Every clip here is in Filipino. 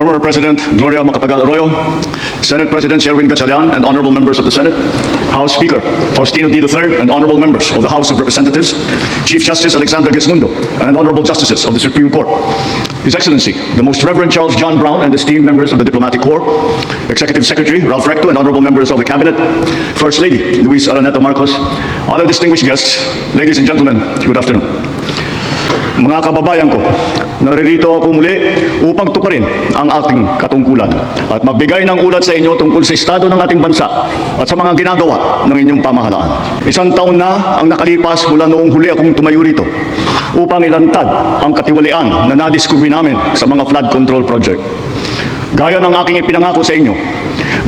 Former President Gloria Macapagal Arroyo, Senate President Sherwin Gatchalian, and honorable members of the Senate, House Speaker Faustino D. III, and honorable members of the House of Representatives, Chief Justice Alexander Gesmundo, and honorable justices of the Supreme Court, His Excellency, the Most Reverend Charles John Brown, and esteemed members of the Diplomatic Corps, Executive Secretary Ralph Recto, and honorable members of the Cabinet, First Lady Luis Araneta Marcos, other distinguished guests, ladies and gentlemen, good afternoon. Mga kababayan ko, naririto ako muli upang tuparin ang ating katungkulan at magbigay ng ulat sa inyo tungkol sa estado ng ating bansa at sa mga ginagawa ng inyong pamahalaan. Isang taon na ang nakalipas mula noong huli akong tumayo rito upang ilantad ang katiwalian na nadiskubre namin sa mga flood control project. Gaya ng aking ipinangako sa inyo,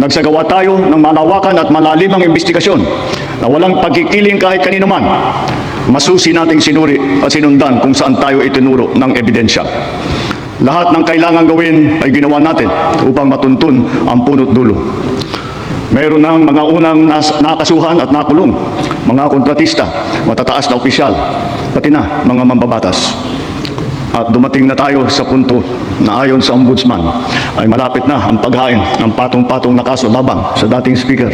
nagsagawa tayo ng malawakan at malalimang investigasyon na walang pagkikiling kahit kanino man. Masusi nating sinuri at sinundan kung saan tayo itinuro ng ebidensya. Lahat ng kailangan gawin ay ginawa natin upang matuntun ang punot dulo. Mayroon ng mga unang nakasuhan at nakulong, mga kontratista, matataas na opisyal, pati na mga mambabatas. At dumating na tayo sa punto na ayon sa ombudsman ay malapit na ang paghain ng patong-patong na kaso labang sa dating speaker.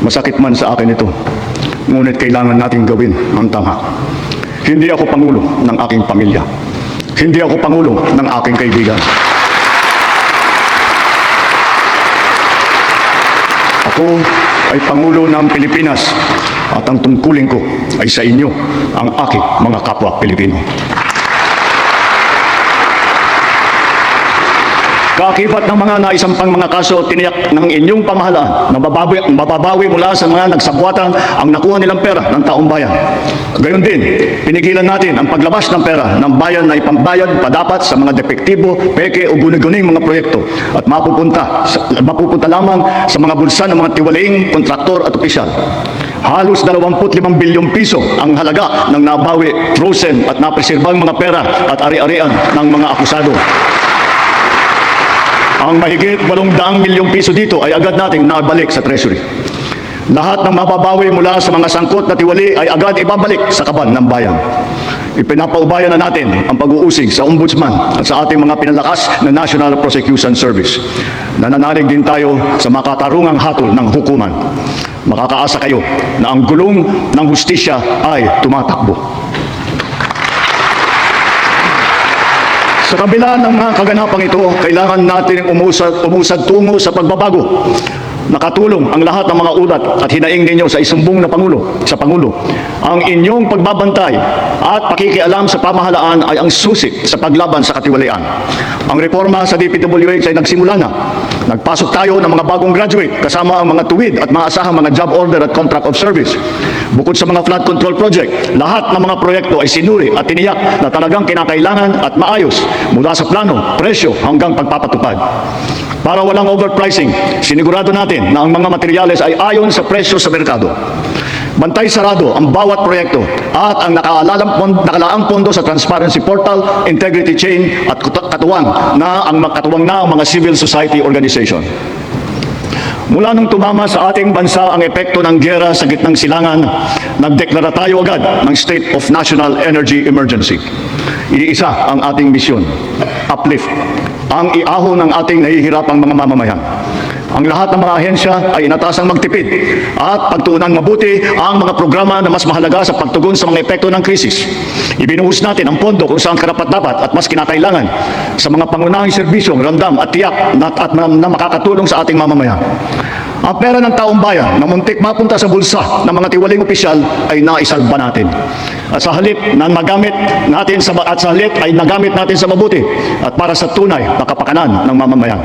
Masakit man sa akin ito, ngunit kailangan nating gawin ang tama. Hindi ako pangulo ng aking pamilya. Hindi ako pangulo ng aking kaibigan. Ako ay pangulo ng Pilipinas at ang tungkulin ko ay sa inyo, ang aking mga kapwa Pilipino. Kaakibat ng mga naisampang mga kaso, tiniyak ng inyong pamahalaan na mababawi mula sa mga nagsabwatan ang nakuha nilang pera ng taong bayan. Gayon din, pinigilan natin ang paglabas ng pera ng bayan na ipambayad padapat sa mga depektibo, peke o guni-guning mga proyekto at mapupunta lamang sa mga bulsa ng mga tiwalaing kontraktor at opisyal. Halos 25 bilyong piso ang halaga ng nabawi, frozen at napreserbang mga pera at ari-arian ng mga akusado. Ang mahigit 800 milyong piso dito ay agad nating nabalik sa Treasury. Lahat ng mababawi mula sa mga sangkot na tiwali ay agad ibabalik sa kaban ng bayan. Ipinapaubaya na natin ang pag-uusig sa Ombudsman at sa ating mga pinalakas na National Prosecution Service. Nananalig din tayo sa makatarungang hatol ng hukuman. Makakaasa kayo na ang gulong ng hustisya ay tumatakbo. Sa kabila ng mga kaganapang ito, kailangan natin umusad tungo sa pagbabago. Nakatulong ang lahat ng mga ulat at hinaing ninyo sa isumbong na sa Pangulo. Ang inyong pagbabantay at pakikialam sa pamahalaan ay ang susi sa paglaban sa katiwalian. Ang reforma sa DPWH ay nagsimula na. Nagpasok tayo ng mga bagong graduate kasama ang mga tuwid at maasahang mga job order at contract of service. Bukod sa mga flood control project, lahat ng mga proyekto ay sinuri at tiniyak na talagang kinakailangan at maayos mula sa plano, presyo hanggang pagpapatupad. Para walang overpricing, sinigurado natin na ang mga materyales ay ayon sa presyo sa merkado. Bantay sarado ang bawat proyekto at ang nakalaang pondo sa Transparency Portal, Integrity Chain at katuwang na ang mga civil society organization. Mula nung tumama sa ating bansa ang epekto ng giyera sa gitnang silangan, nagdeklara tayo agad ng State of National Energy Emergency. Iisa ang ating misyon, uplift ang iahon ng ating nahihirapang mga mamamayan. Ang lahat ng mga ahensya ay inatasang magtipid at pagtuunan mabuti ang mga programa na mas mahalaga sa pagtugon sa mga epekto ng krisis. Ibinuhos natin ang pondo kung saan karapat-dapat at mas kinakailangan sa mga pangunahing serbisyong ramdam at tiyak na makakatulong sa ating mamamayan. Ang pera ng taong bayan na muntik mapunta sa bulsa ng mga tiwaling opisyal ay naisalba natin. At sa halip na nagamit natin sa mabuti at para sa tunay na kapakanan ng mamamayan.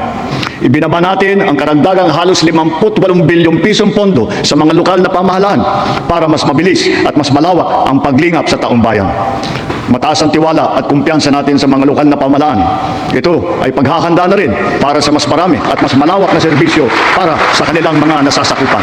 Ibinaba natin ang karagdagang halos 58 bilyong pisong pondo sa mga lokal na pamahalaan para mas mabilis at mas malawak ang paglingap sa taong bayan. Mataas ang tiwala at kumpiyansa natin sa mga lokal na pamahalaan. Ito ay paghahanda na rin para sa mas marami at mas malawak na serbisyo para sa kanilang mga nasasakupan.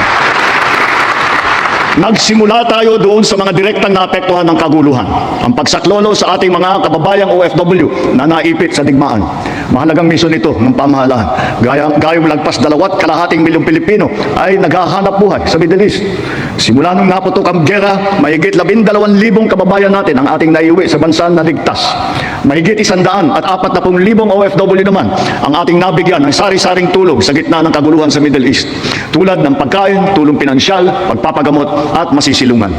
Nagsimula tayo doon sa mga direktang naapektuhan ng kaguluhan. Ang pagsaklolo sa ating mga kababayang OFW na naipit sa digmaan. Mahalagang misyon ito ng pamahalaan. Gayong lagpas 2.2 milyong Pilipino ay naghahanap buhay sa Middle East. Simula nung naputok ang giyera, mahigit 12,000 kababayan natin ang ating naiuwi sa bansa na ligtas. Mahigit 140,000 OFW naman ang ating nabigyan ng sari-saring tulong sa gitna ng kaguluhan sa Middle East, tulad ng pagkain, tulong pinansyal, pagpapagamot at masisilungan.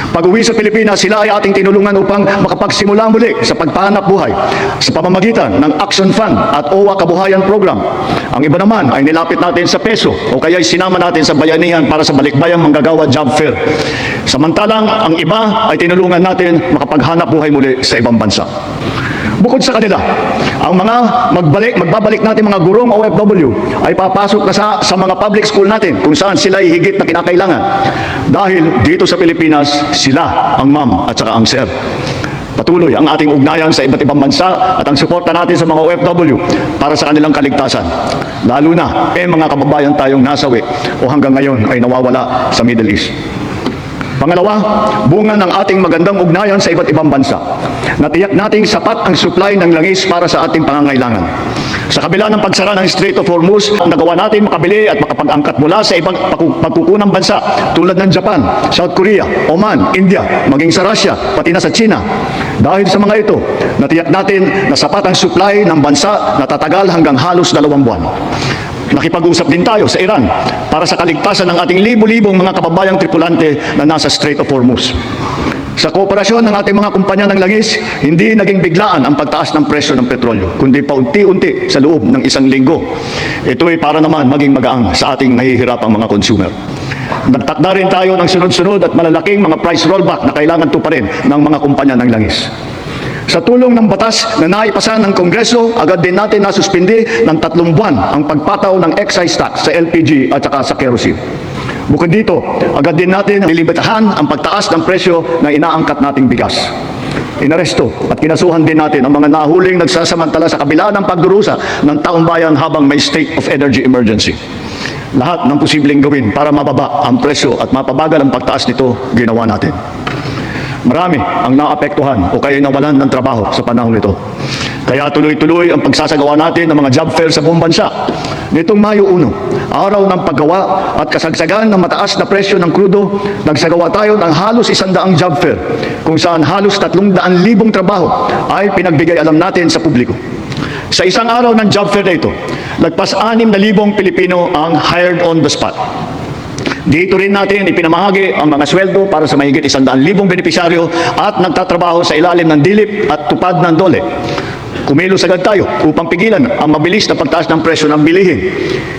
Pag-uwi sa Pilipinas, sila ay ating tinulungan upang makapagsimula muli sa pagpahanap buhay sa pamamagitan ng Action Fund at OWA Kabuhayan Program. Ang iba naman ay nilapit natin sa peso o kaya sinama natin sa bayanihan para sa balikbayang manggagawa job fair. Samantalang ang iba ay tinulungan natin makapaghanap buhay muli sa ibang bansa. Bukod sa kanila, ang mga magbabalik natin mga gurong OFW ay papasok na sa mga public school natin kung saan sila ay higit na kinakailangan. Dahil dito sa Pilipinas, sila ang ma'am at saka ang sir. Patuloy ang ating ugnayan sa iba't ibang bansa at ang suporta natin sa mga OFW para sa kanilang kaligtasan. Lalo na mga kababayan tayong nasawi o hanggang ngayon ay nawawala sa Middle East. Pangalawa, bunga ng ating magandang ugnayan sa iba't ibang bansa. Natiyak nating sapat ang supply ng langis para sa ating pangangailangan. Sa kabila ng pagsara ng Strait of Hormuz, nagawa natin makabili at makapag-angkat mula sa ibang pagkukunang bansa tulad ng Japan, South Korea, Oman, India, maging sa Russia, pati na sa China. Dahil sa mga ito, natiyak natin na sapat ang supply ng bansa na tatagal hanggang halos 2 buwan. Nakipag-usap din tayo sa Iran para sa kaligtasan ng ating libo-libong mga kababayang tripulante na nasa Strait of Hormuz. Sa kooperasyon ng ating mga kumpanya ng langis, hindi naging biglaan ang pagtaas ng presyo ng petrolyo, kundi paunti-unti sa loob ng 1 linggo. Ito ay para naman maging magaang sa ating nahihirapang mga consumer. Nagtakda rin tayo ng sunod-sunod at malalaking mga price rollback na kailangan tuparin ng mga kumpanya ng langis. Sa tulong ng batas na naipasa ng Kongreso, agad din natin nasuspindi ng 3 buwan ang pagpataw ng excise tax sa LPG at saka sa kerosene. Bukod dito, agad din natin nilibitahan ang pagtaas ng presyo na inaangkat nating bigas. Inaresto at kinasuhan din natin ang mga nahuling nagsasamantala sa kabila ng pagdurusa ng taong bayan habang may state of energy emergency. Lahat ng posibleng gawin para mababa ang presyo at mapabagal ang pagtaas nito, ginawa natin. Marami ang naapektuhan o kaya nawalan ng trabaho sa panahon ito. Kaya tuloy-tuloy ang pagsasagawa natin ng mga job fair sa buong bansa. Nitong Mayo 1, araw ng paggawa at kasagsagan ng mataas na presyo ng krudo, nagsagawa tayo ng halos 100 job fair, kung saan halos 300,000 trabaho ay pinagbigay alam natin sa publiko. Sa isang araw ng job fair na ito, lagpas 6,000 Pilipino ang hired on the spot. Dito rin natin ipinamahagi ang mga sweldo para sa mahigit 100,000 benepisyaryo at nagtatrabaho sa ilalim ng dilip at tupad ng DOLE. Kumilos agad tayo upang pigilan ang mabilis na pagtaas ng presyo ng bilihin.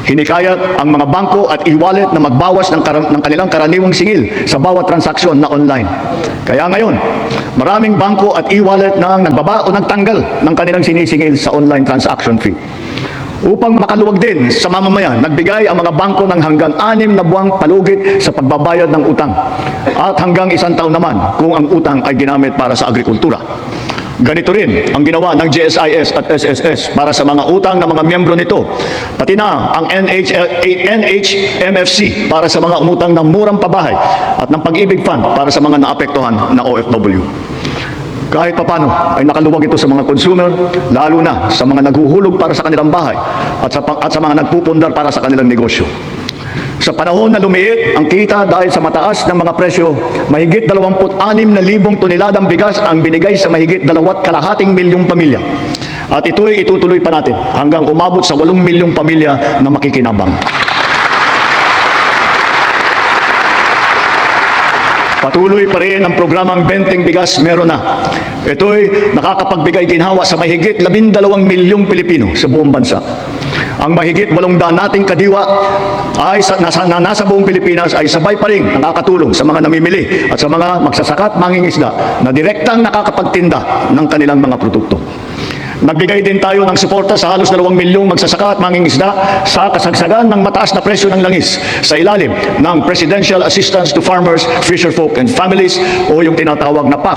Hinikayat ang mga bangko at e-wallet na magbawas ng kanilang karaniwang singil sa bawat transaksyon na online. Kaya ngayon, maraming bangko at e-wallet na nagbaba o nagtanggal ng kanilang sinisingil sa online transaction fee. Upang makaluwag din sa mamamayan, nagbigay ang mga bangko ng hanggang 6 na buwang palugit sa pagbabayad ng utang at hanggang 1 taon naman kung ang utang ay ginamit para sa agrikultura. Ganito rin ang ginawa ng GSIS at SSS para sa mga utang ng mga miyembro nito, pati na ang NHMFC para sa mga umutang ng murang pabahay at ng Pag-ibig Fund para sa mga naapektuhan na OFW. Kahit papano ay nakaluwag ito sa mga consumer, lalo na sa mga naghuhulog para sa kanilang bahay at sa mga nagpupundar para sa kanilang negosyo. Sa panahon na lumiit ang kita dahil sa mataas ng mga presyo, mahigit 26,000 toneladang bigas ang binigay sa mahigit 2.5 milyong pamilya. At ito'y itutuloy pa natin hanggang umabot sa 8 milyong pamilya na makikinabang. Patuloy pa rin ang programang Benteng Bigas Meron Na. Ito'y nakakapagbigay ginhawa sa mahigit 12 milyong Pilipino sa buong bansa. Ang mahigit 800 nating kadiwa ay nasa buong Pilipinas ay sabay pa rin nakakatulong sa mga namimili at sa mga magsasaka at mangingisda na direktang nakakapagtinda ng kanilang mga produkto. Nagbigay din tayo ng suporta sa halos 2 milyong magsasaka at mangingisda sa kasagsagan ng mataas na presyo ng langis sa ilalim ng Presidential Assistance to Farmers, Fisherfolk and Families o yung tinatawag na PAF.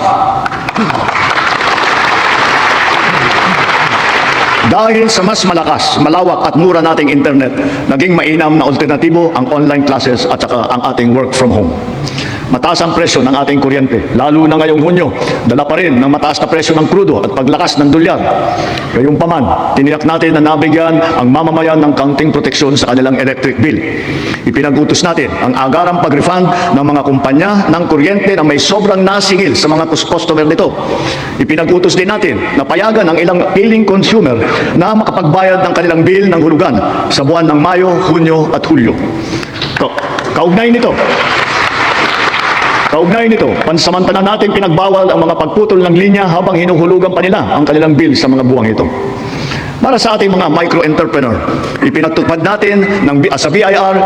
Dahil sa mas malakas, malawak at mura nating internet, naging mainam na alternatibo ang online classes at saka ang ating work from home. Mataas ang presyo ng ating kuryente. Lalo na ngayong Hunyo, dala pa rin ng mataas na presyo ng krudo at paglakas ng dolyar. Gayunpaman, tiniyak natin na nabigyan ang mamamayan ng kaunting proteksyon sa kanilang electric bill. Ipinag-utos natin ang agarang pag-refund ng mga kumpanya ng kuryente na may sobrang nasingil sa mga customer nito. Ipinag-utos din natin na payagan ang ilang piling consumer na makapagbayad ng kanilang bill ng hulugan sa buwan ng Mayo, Hunyo at Hulyo. Kaugnay nito, pansamantala natin pinagbawal ang mga pagputol ng linya habang hinuhulugan pa nila ang kanilang bill sa mga buwang ito. Para sa ating mga micro-entrepreneur, ipinatupad natin sa BIR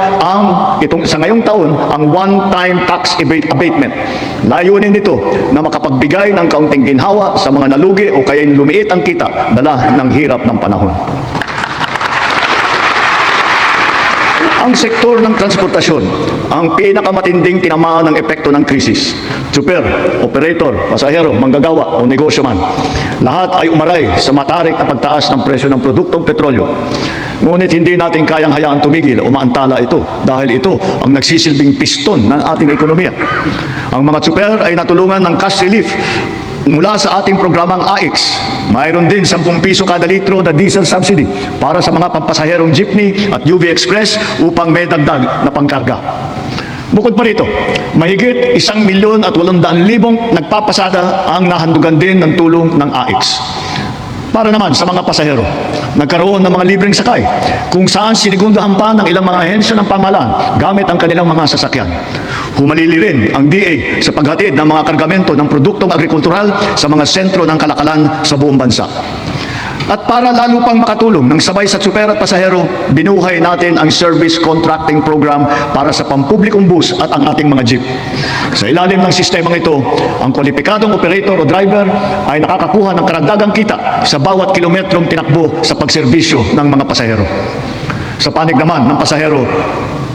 sa ngayong taon ang one-time tax abatement. Layunin nito na makapagbigay ng kaunting ginhawa sa mga nalugi o kaya lumiit ang kita dala ng hirap ng panahon. Ang sektor ng transportasyon, ang pinakamatinding tinamaan ng epekto ng krisis. Super, operator, pasahero, manggagawa o negosyo man. Lahat ay umaray sa matarik na pagtaas ng presyo ng produktong petrolyo. Ngunit hindi natin kayang hayaan tumigil o maantala ito dahil ito ang nagsisilbing piston ng ating ekonomiya. Ang mga super ay natulungan ng cash relief mula sa ating programang AIX. Mayroon din 10 piso kada litro na diesel subsidy para sa mga pampasaherong jeepney at UV Express upang may dagdag na pangkarga. Bukod pa rito, mahigit 1,800,000 nagpapasada ang nahandugan din ng tulong ng AIX. Para naman sa mga pasahero, nagkaroon ng mga libreng sakay kung saan sinigundahan pa ng ilang mga ahensya ng pamahalaan gamit ang kanilang mga sasakyan. Humalili rin ang DA sa paghatid ng mga kargamento ng produktong agrikultural sa mga sentro ng kalakalan sa buong bansa. At para lalo pang makatulong ng sabay sa super at pasahero, binuhay natin ang service contracting program para sa pampublikong bus at ang ating mga jeep. Sa ilalim ng sistemang ito, ang kwalipikadong operator o driver ay nakakakuha ng karagdagang kita sa bawat kilometrong tinakbo sa pagserbisyo ng mga pasahero. Sa panig naman ng pasahero,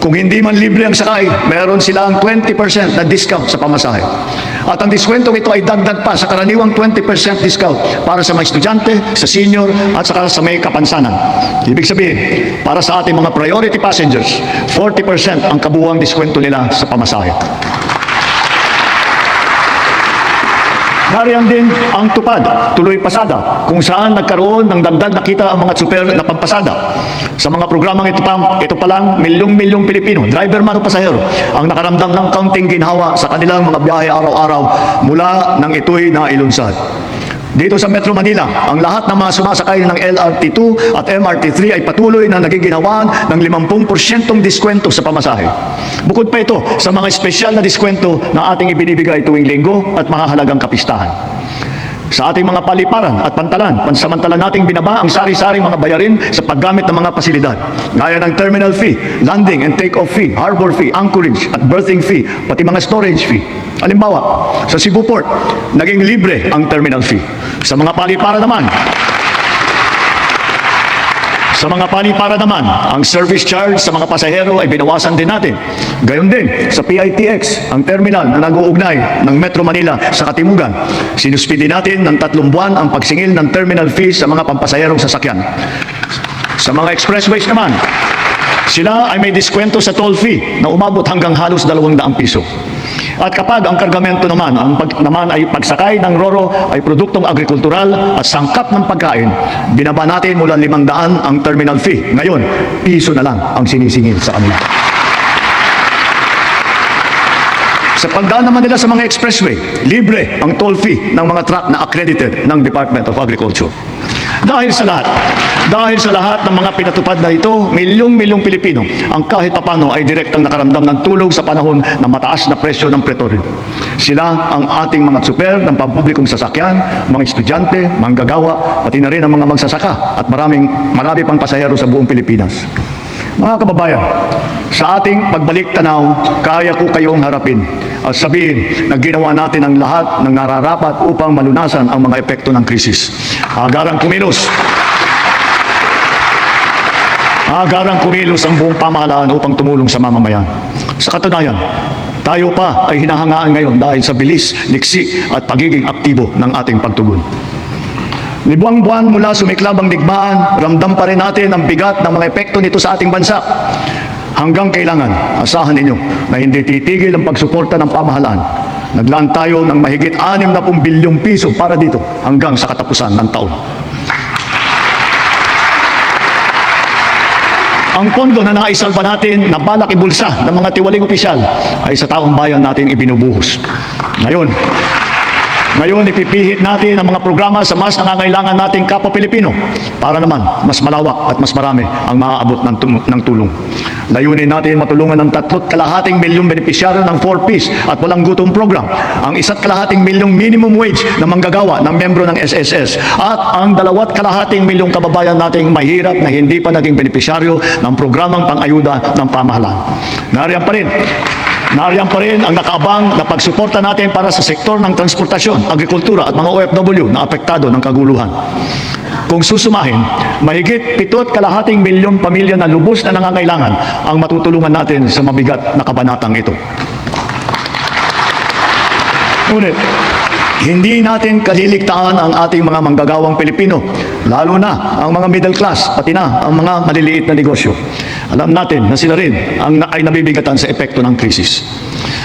kung hindi man libre ang sakay, meron silang 20% na discount sa pamasahe. At ang diskwentong ito ay dagdag pa sa karaniwang 20% discount para sa mga estudyante, sa senior at saka sa may kapansanan. Ibig sabihin, para sa ating mga priority passengers, 40% ang kabuuang diskwento nila sa pamasahe. Nariyan din ang tupad, tuloy pasada, kung saan nagkaroon ng dagdag na kita ang mga super na pampasada. Sa mga programang ito pa lang, milyong-milyong Pilipino, driver man o pasahero, ang nakaramdam ng kaunting ginhawa sa kanilang mga biyahe araw-araw mula nang ito'y nailunsad. Dito sa Metro Manila, ang lahat ng mga sumasakay ng LRT2 at MRT3 ay patuloy na nagiginhawaan ng 50% diskwento sa pamasahe. Bukod pa ito sa mga espesyal na diskwento na ating ibinibigay tuwing linggo at mga halagang kapistahan. Sa ating mga paliparan at pansamantala nating binaba ang sari-saring mga bayarin sa paggamit ng mga pasilidad, gaya ng terminal fee, landing and take-off fee, harbor fee, anchorage at berthing fee, pati mga storage fee. Halimbawa, sa Cebu Port, naging libre ang terminal fee. Sa mga paliparan naman, ang service charge sa mga pasahero ay binawasan din natin. Gayon din sa PITX, ang terminal na nag-uugnay ng Metro Manila sa Katimugan. Sinuspindi natin ng 3 buwan ang pagsingil ng terminal fees sa mga pampasaherong sasakyan. Sa mga expressways naman, sila ay may diskwento sa toll fee na umabot hanggang halos 200 piso. At kapag ang kargamento naman, ay pagsakay ng roro ay produktong agrikultural at sangkap ng pagkain, binaba natin mula 500 ang terminal fee. Ngayon, piso na lang ang sinisingil sa kanila. Sa pagdaan naman nila sa mga expressway, libre ang toll fee ng mga truck na accredited ng Department of Agriculture. Dahil sa lahat ng mga pinatupad na ito, milyong-milyong Pilipino ang kahit papano ay direktang nakaramdam ng tulong sa panahon ng mataas na presyo ng petrolyo. Sila ang ating mga super ng pampublikong sasakyan, mga estudyante, manggagawa, pati na rin ang mga magsasaka at marami pang pasahero sa buong Pilipinas. Mga kababayan, sa ating pagbalik tanaw, kaya ko kayong harapin at sabihin na ginawa natin ang lahat ng nararapat upang malunasan ang mga epekto ng krisis. Agarang kumilos ang buong pamahalaan upang tumulong sa mamamayan. Sa katunayan, tayo pa ay hinahangaan ngayon dahil sa bilis, liksi at pagiging aktibo ng ating pagtugon. Libuang buwan mula sumiklab ang digmaan, ramdam pa rin natin ang bigat ng mga epekto nito sa ating bansa. Hanggang kailangan, asahan ninyo na hindi titigil ang pagsuporta ng pamahalaan. Naglaan tayo ng mahigit 60 bilyong piso para dito hanggang sa katapusan ng taon. Ang pondo na naisalba natin na balak ibulsa ng mga tiwaling opisyal ay sa taong bayan natin ibinubuhos. Ngayon, ipipihit natin ang mga programa sa mas nangangailangan nating kapwa Pilipino para naman mas malawak at mas marami ang maaabot ng tulong. Layunin natin matulungan ng 3.2 milyong benepisyaryo ng 4Ps at walang gutom program, ang 1.2 milyong minimum wage na manggagawa ng membro ng SSS at ang 2.2 milyong kababayan nating mahirap na hindi pa naging benepisyaryo ng programang pang-ayuda ng pamahalaan. Nariyan pa rin ang nakaabang na pagsuporta natin para sa sektor ng transportasyon, agrikultura at mga OFW na apektado ng kaguluhan. Kung susumahin, mahigit 7.2 milyong pamilya na lubos na nangangailangan ang matutulungan natin sa mabigat na kabanatang ito. Ngunit, hindi natin kaliligtaan ang ating mga manggagawang Pilipino, lalo na ang mga middle class, pati na ang mga maliliit na negosyo. Alam natin na sila rin ay nabibigatan sa epekto ng krisis.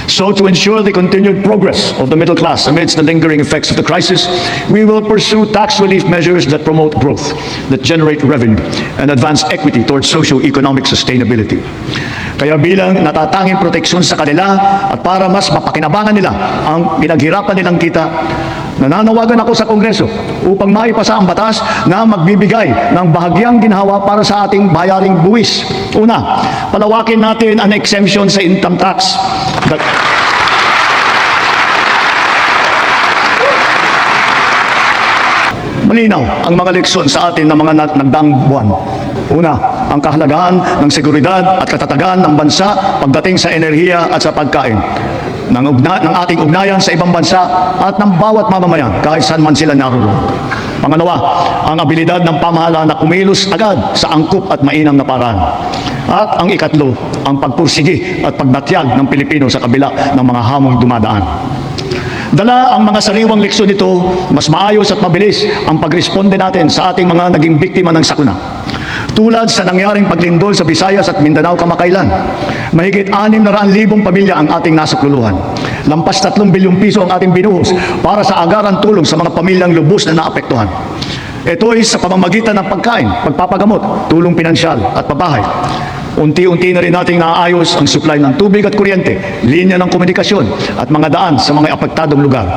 So to ensure the continued progress of the middle class amidst the lingering effects of the crisis, we will pursue tax relief measures that promote growth, that generate revenue, and advance equity towards socio-economic sustainability. Kaya bilang natatanging proteksyon sa kanila at para mas mapakinabangan nila ang pinaghirapan nilang kita, nananawagan ako sa Kongreso upang maipasa ang batas na magbibigay ng bahagyang ginhawa para sa ating bayaring buwis. Una, palawakin natin ang exemption sa income tax. Malinaw ang mga leksyon sa atin ng mga nagdaang buwan. Una, ang kahalagahan ng seguridad at katatagan ng bansa pagdating sa enerhiya at sa pagkain, ng ating ugnayan sa ibang bansa at ng bawat mamamayan kahit saan man sila naroon. Pangalawa, ang abilidad ng pamahalaan na kumilos agad sa angkop at mainam na paraan. At ang ikatlo, ang pagpursige at pagnatyag ng Pilipino sa kabila ng mga hamong dumadaan. Dala ang mga sariwang leksyon nito, mas maayos at mabilis ang pagresponde natin sa ating mga naging biktima ng sakuna. Tulad sa nangyaring paglindol sa Visayas at Mindanao kamakailan, mahigit 600,000 pamilya ang ating nasakluluhan. Lampas 3 bilyong piso ang ating binuhos para sa agarang tulong sa mga pamilyang lubos na naapektuhan. Ito ay sa pamamagitan ng pagkain, pagpapagamot, tulong pinansyal at pabahay. Unti-unti na rin nating naayos ang supply ng tubig at kuryente, linya ng komunikasyon at mga daan sa mga apektadong lugar.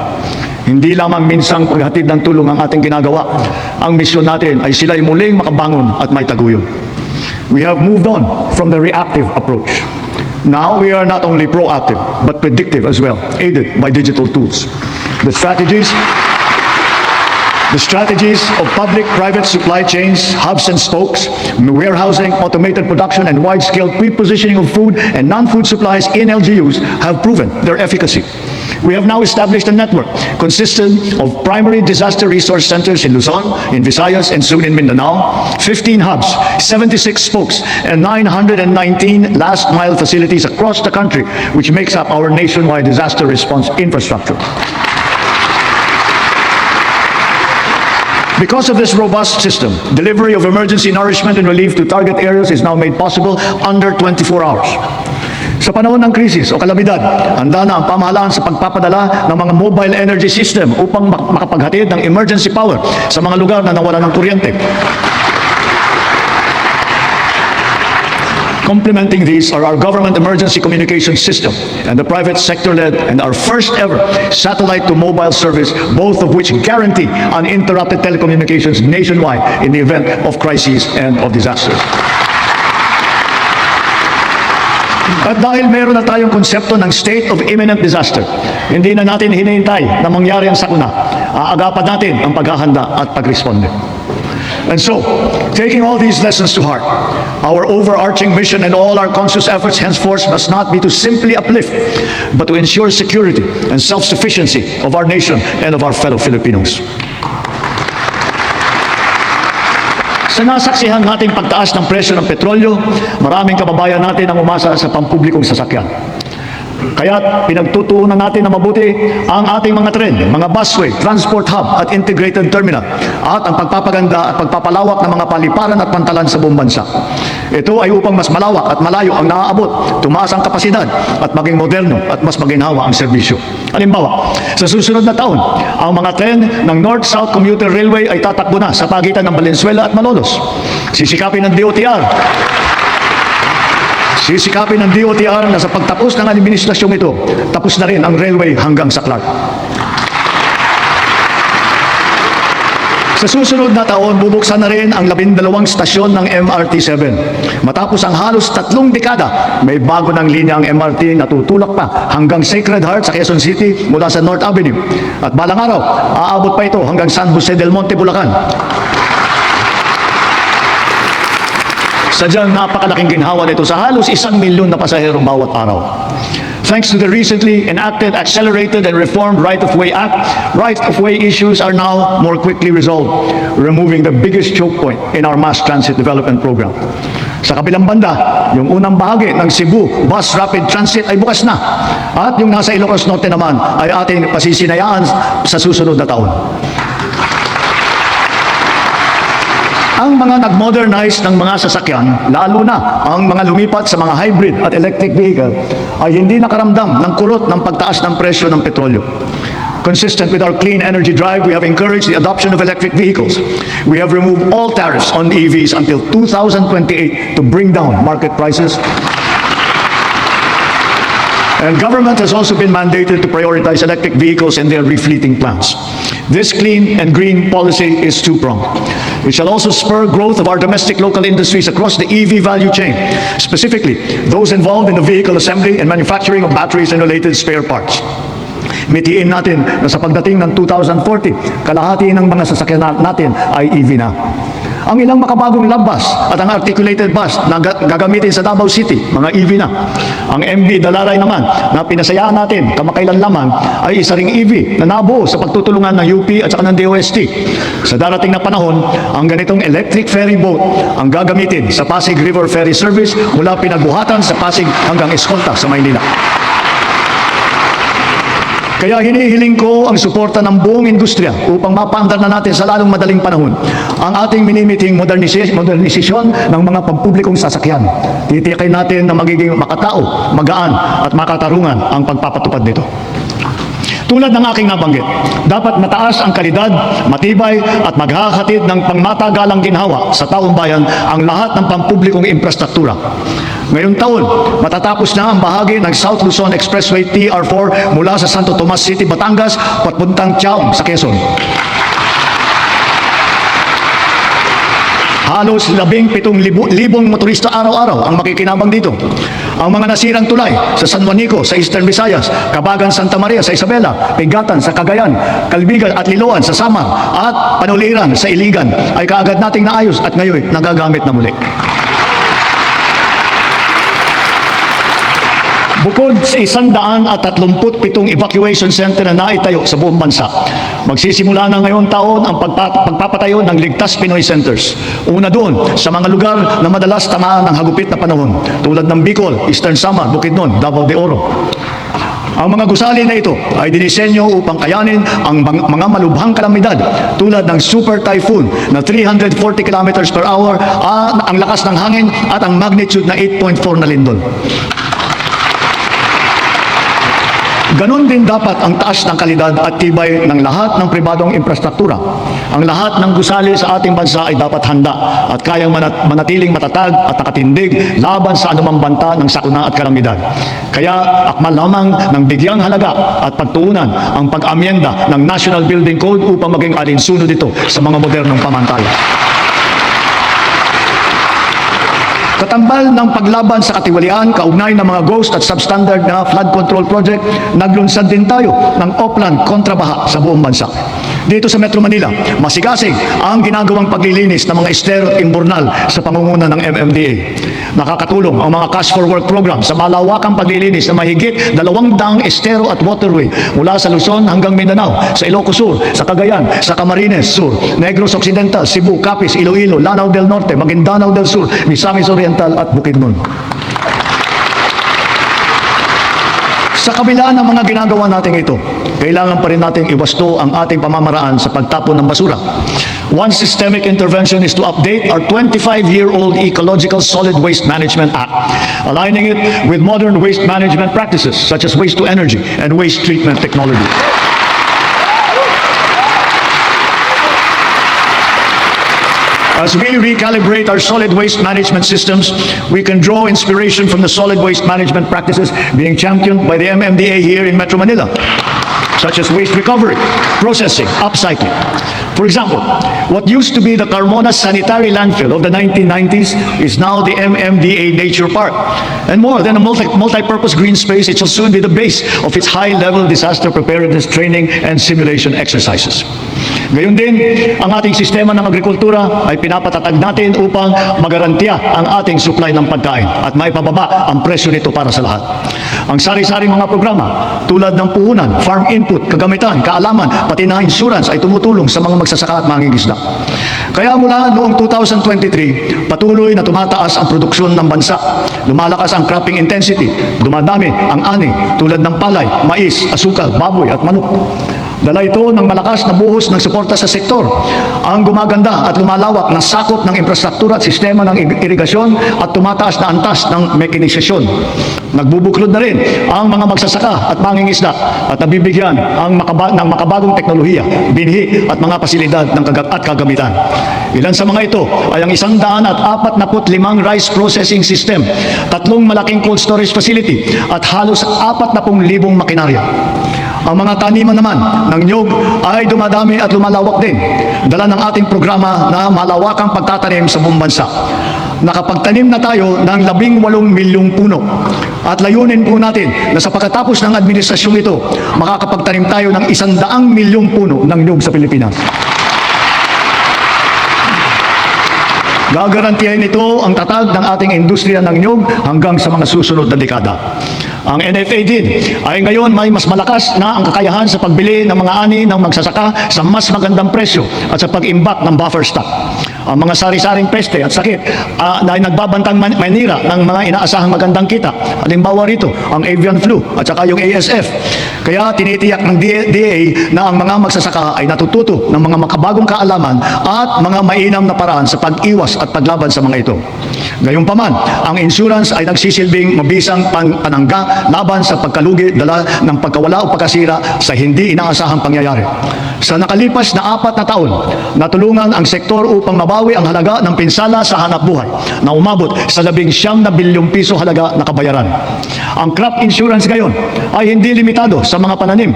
Hindi lamang minsang paghatid ng tulong ang ating ginagawa. Ang misyon natin ay sila'y muling makabangon at may taguyod. We have moved on from the reactive approach. Now we are not only proactive, but predictive as well, aided by digital tools. The strategies of public-private supply chains, hubs and spokes, warehousing, automated production, and wide-scale pre-positioning of food and non-food supplies in LGUs have proven their efficacy. We have now established a network consistent of primary disaster resource centers in Luzon, in Visayas, and soon in Mindanao, 15 hubs, 76 spokes, and 919 last-mile facilities across the country, which makes up our nationwide disaster response infrastructure. Because of this robust system, delivery of emergency nourishment and relief to target areas is now made possible under 24 hours. Sa panahon ng krisis o kalamidad, handa na ang pamahalaan sa pagpapadala ng mga mobile energy system upang makapaghatid ng emergency power sa mga lugar na nawalan ng kuryente. Complementing these are our government emergency communication system and the private sector-led and our first ever satellite-to-mobile service, both of which guarantee uninterrupted telecommunications nationwide in the event of crises and of disasters. At dahil meron na tayong konsepto ng state of imminent disaster, hindi na natin hinihintay na mangyari ang sakuna. Aagapan natin ang paghahanda at pagresponde. And so, taking all these lessons to heart, our overarching mission and all our conscious efforts henceforth must not be to simply uplift, but to ensure security and self-sufficiency of our nation and of our fellow Filipinos. Sa nasaksihan nating pagtaas ng presyo ng petrolyo, maraming kababayan natin ang umasa sa pampublikong sasakyan. Kaya pinagtutuunan natin na mabuti ang ating mga tren, mga busway, transport hub at integrated terminal at ang pagpapaganda at pagpapalawak ng mga paliparan at pantalan sa buong bansa. Ito ay upang mas malawak at malayo ang naaabot, tumaas ang kapasidad at maging moderno at mas maginhawa ang serbisyo. Halimbawa, sa susunod na taon, ang mga tren ng North-South Commuter Railway ay tatakbo na sa pagitan ng Valenzuela at Malolos. Sisikapin ng DOTR na sa pagtapos ng administrasyong ito, tapos na rin ang railway hanggang sa Clark. Sa susunod na taon, bubuksan na rin ang 12 stasyon ng MRT-7. Matapos ang halos 3 dekada, may bago ng linya ang MRT na tutulak pa hanggang Sacred Heart sa Quezon City mula sa North Avenue. At balang araw, aabot pa ito hanggang San Jose del Monte, Bulacan. Sadyang napakalaking ginhawa nito sa halos 1 milyon na pasahero bawat araw. Thanks to the recently enacted Accelerated and Reformed Right-of-Way Act, right-of-way issues are now more quickly resolved, removing the biggest choke point in our mass transit development program. Sa kabilang banda, yung unang bahagi ng Cebu Bus Rapid Transit ay bukas na. At yung nasa Ilocos Norte naman ay ating pasisinayaan sa susunod na taon. Ang mga nag-modernize ng mga sasakyan, lalo na ang mga lumipat sa mga hybrid at electric vehicle, ay hindi nakaramdam ng kurot ng pagtaas ng presyo ng petrolyo. Consistent with our clean energy drive, we have encouraged the adoption of electric vehicles. We have removed all tariffs on EVs until 2028 to bring down market prices. And government has also been mandated to prioritize electric vehicles in their refleeting plans. This clean and green policy is two-pronged. It shall also spur growth of our domestic local industries across the EV value chain, specifically those involved in the vehicle assembly and manufacturing of batteries and related spare parts. Mitiin natin na sa pagdating ng 2040, kalahati ng mga sasakyan natin ay EV na. Ang ilang makabagong lambas at ang articulated bus na gagamitin sa Davao City, mga EV na. Ang MV Dalaray naman na pinasayaan natin kamakailan lamang ay isa ring EV na nabuo sa pagtutulungan ng UP at saka ng DOST. Sa darating na panahon, ang ganitong electric ferry boat ang gagamitin sa Pasig River Ferry Service mula Pinagbuhatan sa Pasig hanggang Escolta sa Maynila. Kaya hinihiling ko ang suporta ng buong industriya upang mapaandar na natin sa lalong madaling panahon ang ating minimiting modernisasyon ng mga pampublikong sasakyan. Titiyakin natin na magiging makatao, magaan at makatarungan ang pagpapatupad nito. Tulad ng aking nabanggit, dapat mataas ang kalidad, matibay at maghahatid ng pangmatagalang ginhawa sa taong bayan ang lahat ng pampublikong infrastruktura. Ngayong taon, matatapos na ang bahagi ng South Luzon Expressway TR4 mula sa Santo Tomas City, Batangas, papuntang Tiaong sa Quezon. Halos 17,000 motorista araw-araw ang makikinabang dito. Ang mga nasirang tulay sa San Juanico, sa Eastern Visayas, Kabagan, Santa Maria, sa Isabela, Pigatan, sa Cagayan, Calbigan at Liloan, sa Samar, at Panuliran, sa Iligan, ay kaagad nating naayos at ngayon nagagamit na muli. Bukod sa 137 evacuation center na naitayo sa buong bansa, magsisimula na ngayong taon ang pagpapatayo ng Ligtas Pinoy Centers. Una doon sa mga lugar na madalas tamaan ng hagupit na panahon, tulad ng Bicol, Eastern Samar, Bukidnon, Davao de Oro. Ang mga gusali na ito ay dinisenyo upang kayanin ang mga malubhang kalamidad tulad ng super typhoon na 340 kilometers per hour, ang lakas ng hangin at ang magnitude na 8.4 na lindol. Ganon din dapat ang taas ng kalidad at tibay ng lahat ng pribadong infrastruktura. Ang lahat ng gusali sa ating bansa ay dapat handa at kayang manatiling matatag at nakatindig laban sa anumang banta ng sakuna at kalamidad. Kaya akmal lamang ng bigyang halaga at pagtuunan ang pag-amyenda ng National Building Code upang maging alinsunod ito sa mga modernong pamantayan. Katambal ng paglaban sa katiwalian, kaugnay ng mga ghost at substandard na flood control project, naglunsad din tayo ng Oplan kontrabaha sa buong bansa. Dito sa Metro Manila, masigasig ang ginagawang paglilinis ng mga estero at imburnal sa pangunguna ng MMDA. Nakakatulong ang mga Cash for Work program sa malawakang paglilinis na mahigit 200 estero at waterway mula sa Luzon hanggang Mindanao, sa Ilocos Sur, sa Cagayan, sa Camarines Sur, Negros Occidental, Cebu, Capiz, Iloilo, Lanao del Norte, Maguindanao del Sur, Misamis Oriental at Bukidnon. Sa kabila ng mga ginagawa natin ito, kailangan pa rin natin iwasto ang ating pamamaraan sa pagtapon ng basura. One systemic intervention is to update our 25-year-old Ecological Solid Waste Management Act, aligning it with modern waste management practices such as waste to energy and waste treatment technology. As we recalibrate our solid waste management systems, we can draw inspiration from the solid waste management practices being championed by the MMDA here in Metro Manila, such as waste recovery, processing, upcycling. For example, what used to be the Carmona Sanitary Landfill of the 1990s is now the MMDA Nature Park. And more than a multi-purpose green space, it shall soon be the base of its high-level disaster preparedness training and simulation exercises. Gayon din, ang ating sistema ng agrikultura ay pinapatatag natin upang magarantiya ang ating supply ng pagkain at maipababa ang presyo nito para sa lahat. Ang sari-saring mga programa tulad ng puhunan, farm input, kagamitan, kaalaman, pati na insurance ay tumutulong sa mga magsasaka at mangingisda. Kaya mula noong 2023, patuloy na tumataas ang produksyon ng bansa. Lumalakas ang cropping intensity, dumadami ang ani tulad ng palay, mais, asukal, baboy at manok. Dala ito ng malakas na buhos ng suporta sa sektor, ang gumaganda at lumalawak ng sakop ng infrastruktura at sistema ng irigasyon at tumataas na antas ng mekanizasyon. Nagbubuklod na rin ang mga magsasaka at mangingisda at nabibigyan ng makabagong teknolohiya, binhi at mga pasilidad at kagamitan. Ilan sa mga ito ay ang 145 rice processing system, 3 malaking cold storage facility at halos 40,000 makinarya. Ang mga taniman naman ng niyog ay dumadami at lumalawak din. Dala ng ating programa na malawakang pagtatanim sa buong bansa. Nakapagtanim na tayo ng 18 milyong puno. At layunin po natin na sa pagkatapos ng administrasyong ito, makakapagtanim tayo ng 100 milyong puno ng niyog sa Pilipinas. Gagarantiyahin ito ang tatag ng ating industriya ng niyog hanggang sa mga susunod na dekada. Ang NFA din ay ngayon may mas malakas na ang kakayahan sa pagbili ng mga ani ng magsasaka sa mas magandang presyo at sa pag-imbak ng buffer stock. Ang mga sari-saring peste at sakit na nagbabantang manira ng mga inaasahang magandang kita. Halimbawa rito, ang avian flu at saka yung ASF. Kaya tinitiyak ng DA na ang mga magsasaka ay natututo ng mga makabagong kaalaman at mga mainam na paraan sa pag-iwas at paglaban sa mga ito. Gayunpaman, ang insurance ay nagsisilbing mabisang panangga laban sa pagkalugi dala ng pagkawala o pagkasira sa hindi inaasahang pangyayari. Sa nakalipas na 4 na taon, natulungan ang sektor upang mabawi ang halaga ng pinsala sa hanapbuhay na umabot sa 19 na bilyong piso halaga na kabayaran. Ang crop insurance ngayon ay hindi limitado sa mga pananim.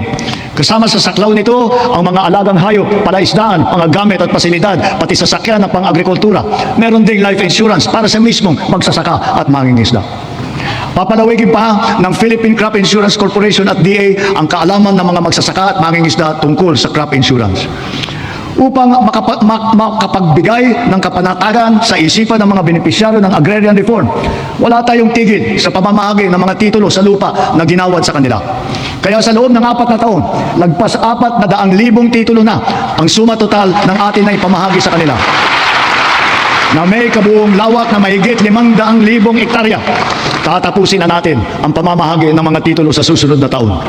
Kasama sa saklaw nito ang mga alagang hayop, palaisdaan, mga gamit at pasilidad, pati sasakyan ng pang-agrikultura. Meron ding life insurance para sa mismong magsasaka at mangingisda. Papalawigin pa ng Philippine Crop Insurance Corporation at DA ang kaalaman ng mga magsasaka at mangingisda tungkol sa crop insurance. Upang makapagbigay ng kapanatagan sa isipan ng mga benepisyaryo ng agrarian reform, wala tayong tigil sa pamamahagi ng mga titulo sa lupa na ginawad sa kanila. Kaya sa loob ng 4 na taon, lagpas 400,000 titulo na ang suma total ng atin na ipamahagi sa kanila, na may kabuong lawak na mahigit 500,000 hektarya. Tatapusin na natin ang pamamahagi ng mga titulo sa susunod na taon.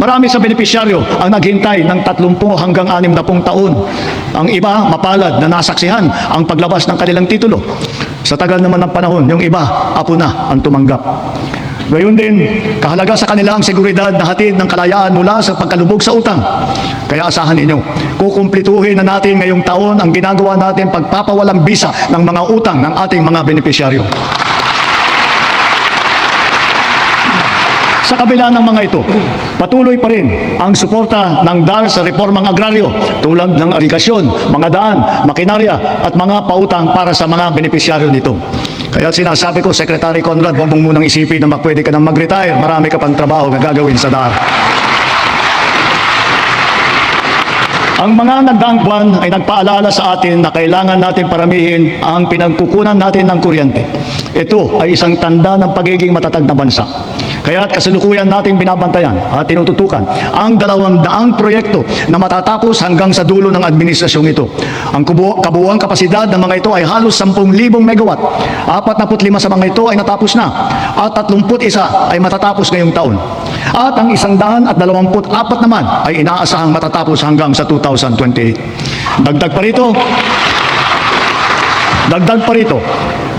Marami sa benepisyaryo ang naghintay ng 30 hanggang 60 taon. Ang iba, mapalad na nasaksihan ang paglabas ng kanilang titulo. Sa tagal naman ng panahon, yung iba, apo na ang tumanggap. Gayon din, kahalaga sa kanila ang seguridad na hatid ng kalayaan mula sa pagkalubog sa utang. Kaya asahan ninyo, kukumplituhin na natin ngayong taon ang ginagawa natin pagpapawalang bisa ng mga utang ng ating mga benepisyaryo. Sa kabila ng mga ito, patuloy pa rin ang suporta ng DAR sa reformang agraryo tulad ng irigasyon, mga daan, makinarya at mga pautang para sa mga benepisyaryo nito. Kaya sinasabi ko, Secretary Conrad, huwag mong munang isipin na pwede ka nang mag-retire. Marami ka pang trabaho na gagawin sa DAR. Ang mga nagdaang buwan ay nagpaalala sa atin na kailangan natin paramihin ang pinagkukunan natin ng kuryente. Ito ay isang tanda ng pagiging matatag na bansa. Kaya kasalukuyan nating binabantayan at tinututukan ang 200 proyekto na matatapos hanggang sa dulo ng administrasyong ito. Ang kabuuang kapasidad ng mga ito ay halos 10,000 megawatt. 45 sa mga ito ay natapos na at 31 ay matatapos ngayong taon. At ang 124 naman ay inaasahang matatapos hanggang sa 2028. Dagdag pa rito,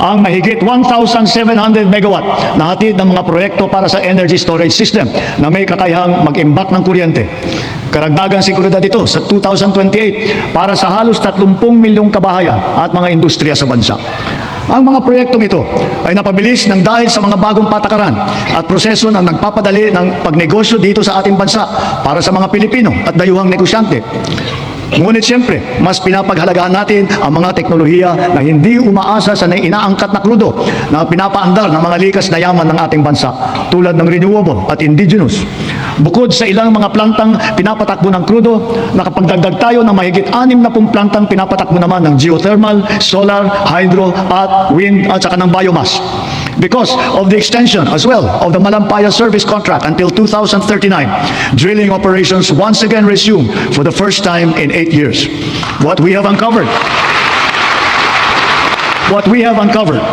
ang mahigit 1,700 megawatt na hatid ng mga proyekto para sa energy storage system na may kakayahang mag-imbak ng kuryente. Karagdagang seguridad ito sa 2028 para sa halos 30 milyong kabahayan at mga industriya sa bansa. Ang mga proyektong ito ay napabilis ng dahil sa mga bagong patakaran at proseso na nagpapadali ng pagnegosyo dito sa ating bansa para sa mga Pilipino at dayuhang negosyante. Ngunit siyempre, mas pinapaghalagahan natin ang mga teknolohiya na hindi umaasa sa inaangkat na krudo na pinapaandar ng mga likas na yaman ng ating bansa, tulad ng renewable at indigenous. Bukod sa ilang mga plantang pinapatakbo ng krudo, nakapagdagdag tayo ng mahigit 60 plantang pinapatakbo naman ng geothermal, solar, hydro at wind at saka ng biomass. Because of the extension as well of the Malampaya service contract until 2039, drilling operations once again resume for the first time in 8 years. What we have uncovered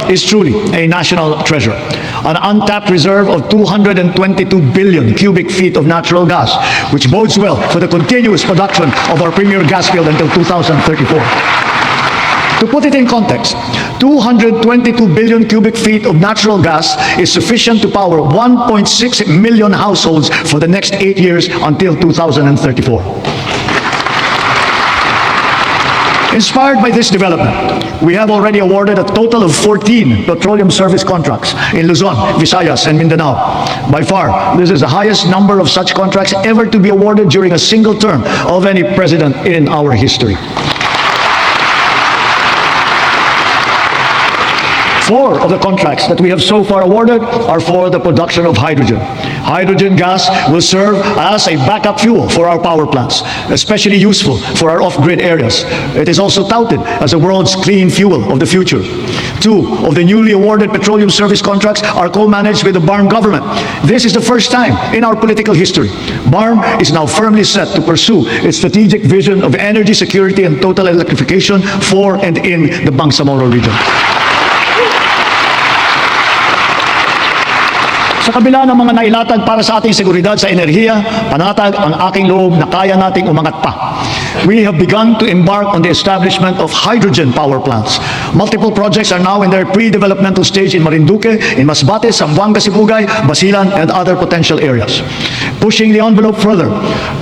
is truly a national treasure. An untapped reserve of 222 billion cubic feet of natural gas, which bodes well for the continuous production of our premier gas field until 2034. To put it in context, 222 billion cubic feet of natural gas is sufficient to power 1.6 million households for the next 8 years until 2034. Inspired by this development, we have already awarded a total of 14 petroleum service contracts in Luzon, Visayas, and Mindanao. By far, this is the highest number of such contracts ever to be awarded during a single term of any president in our history. 4 of the contracts that we have so far awarded are for the production of hydrogen. Hydrogen gas will serve as a backup fuel for our power plants, especially useful for our off-grid areas. It is also touted as the world's clean fuel of the future. 2 of the newly awarded petroleum service contracts are co-managed with the BARM government. This is the first time in our political history. BARM is now firmly set to pursue its strategic vision of energy security and total electrification for and in the Bangsamoro region. Sa kabila ng mga nailatag para sa ating seguridad sa enerhiya, panatag ang aking loob na kaya nating umangat pa. We have begun to embark on the establishment of hydrogen power plants. Multiple projects are now in their pre-developmental stage in Marinduque, in Masbate, Zamboanga, Sibugay, Basilan, and other potential areas. Pushing the envelope further,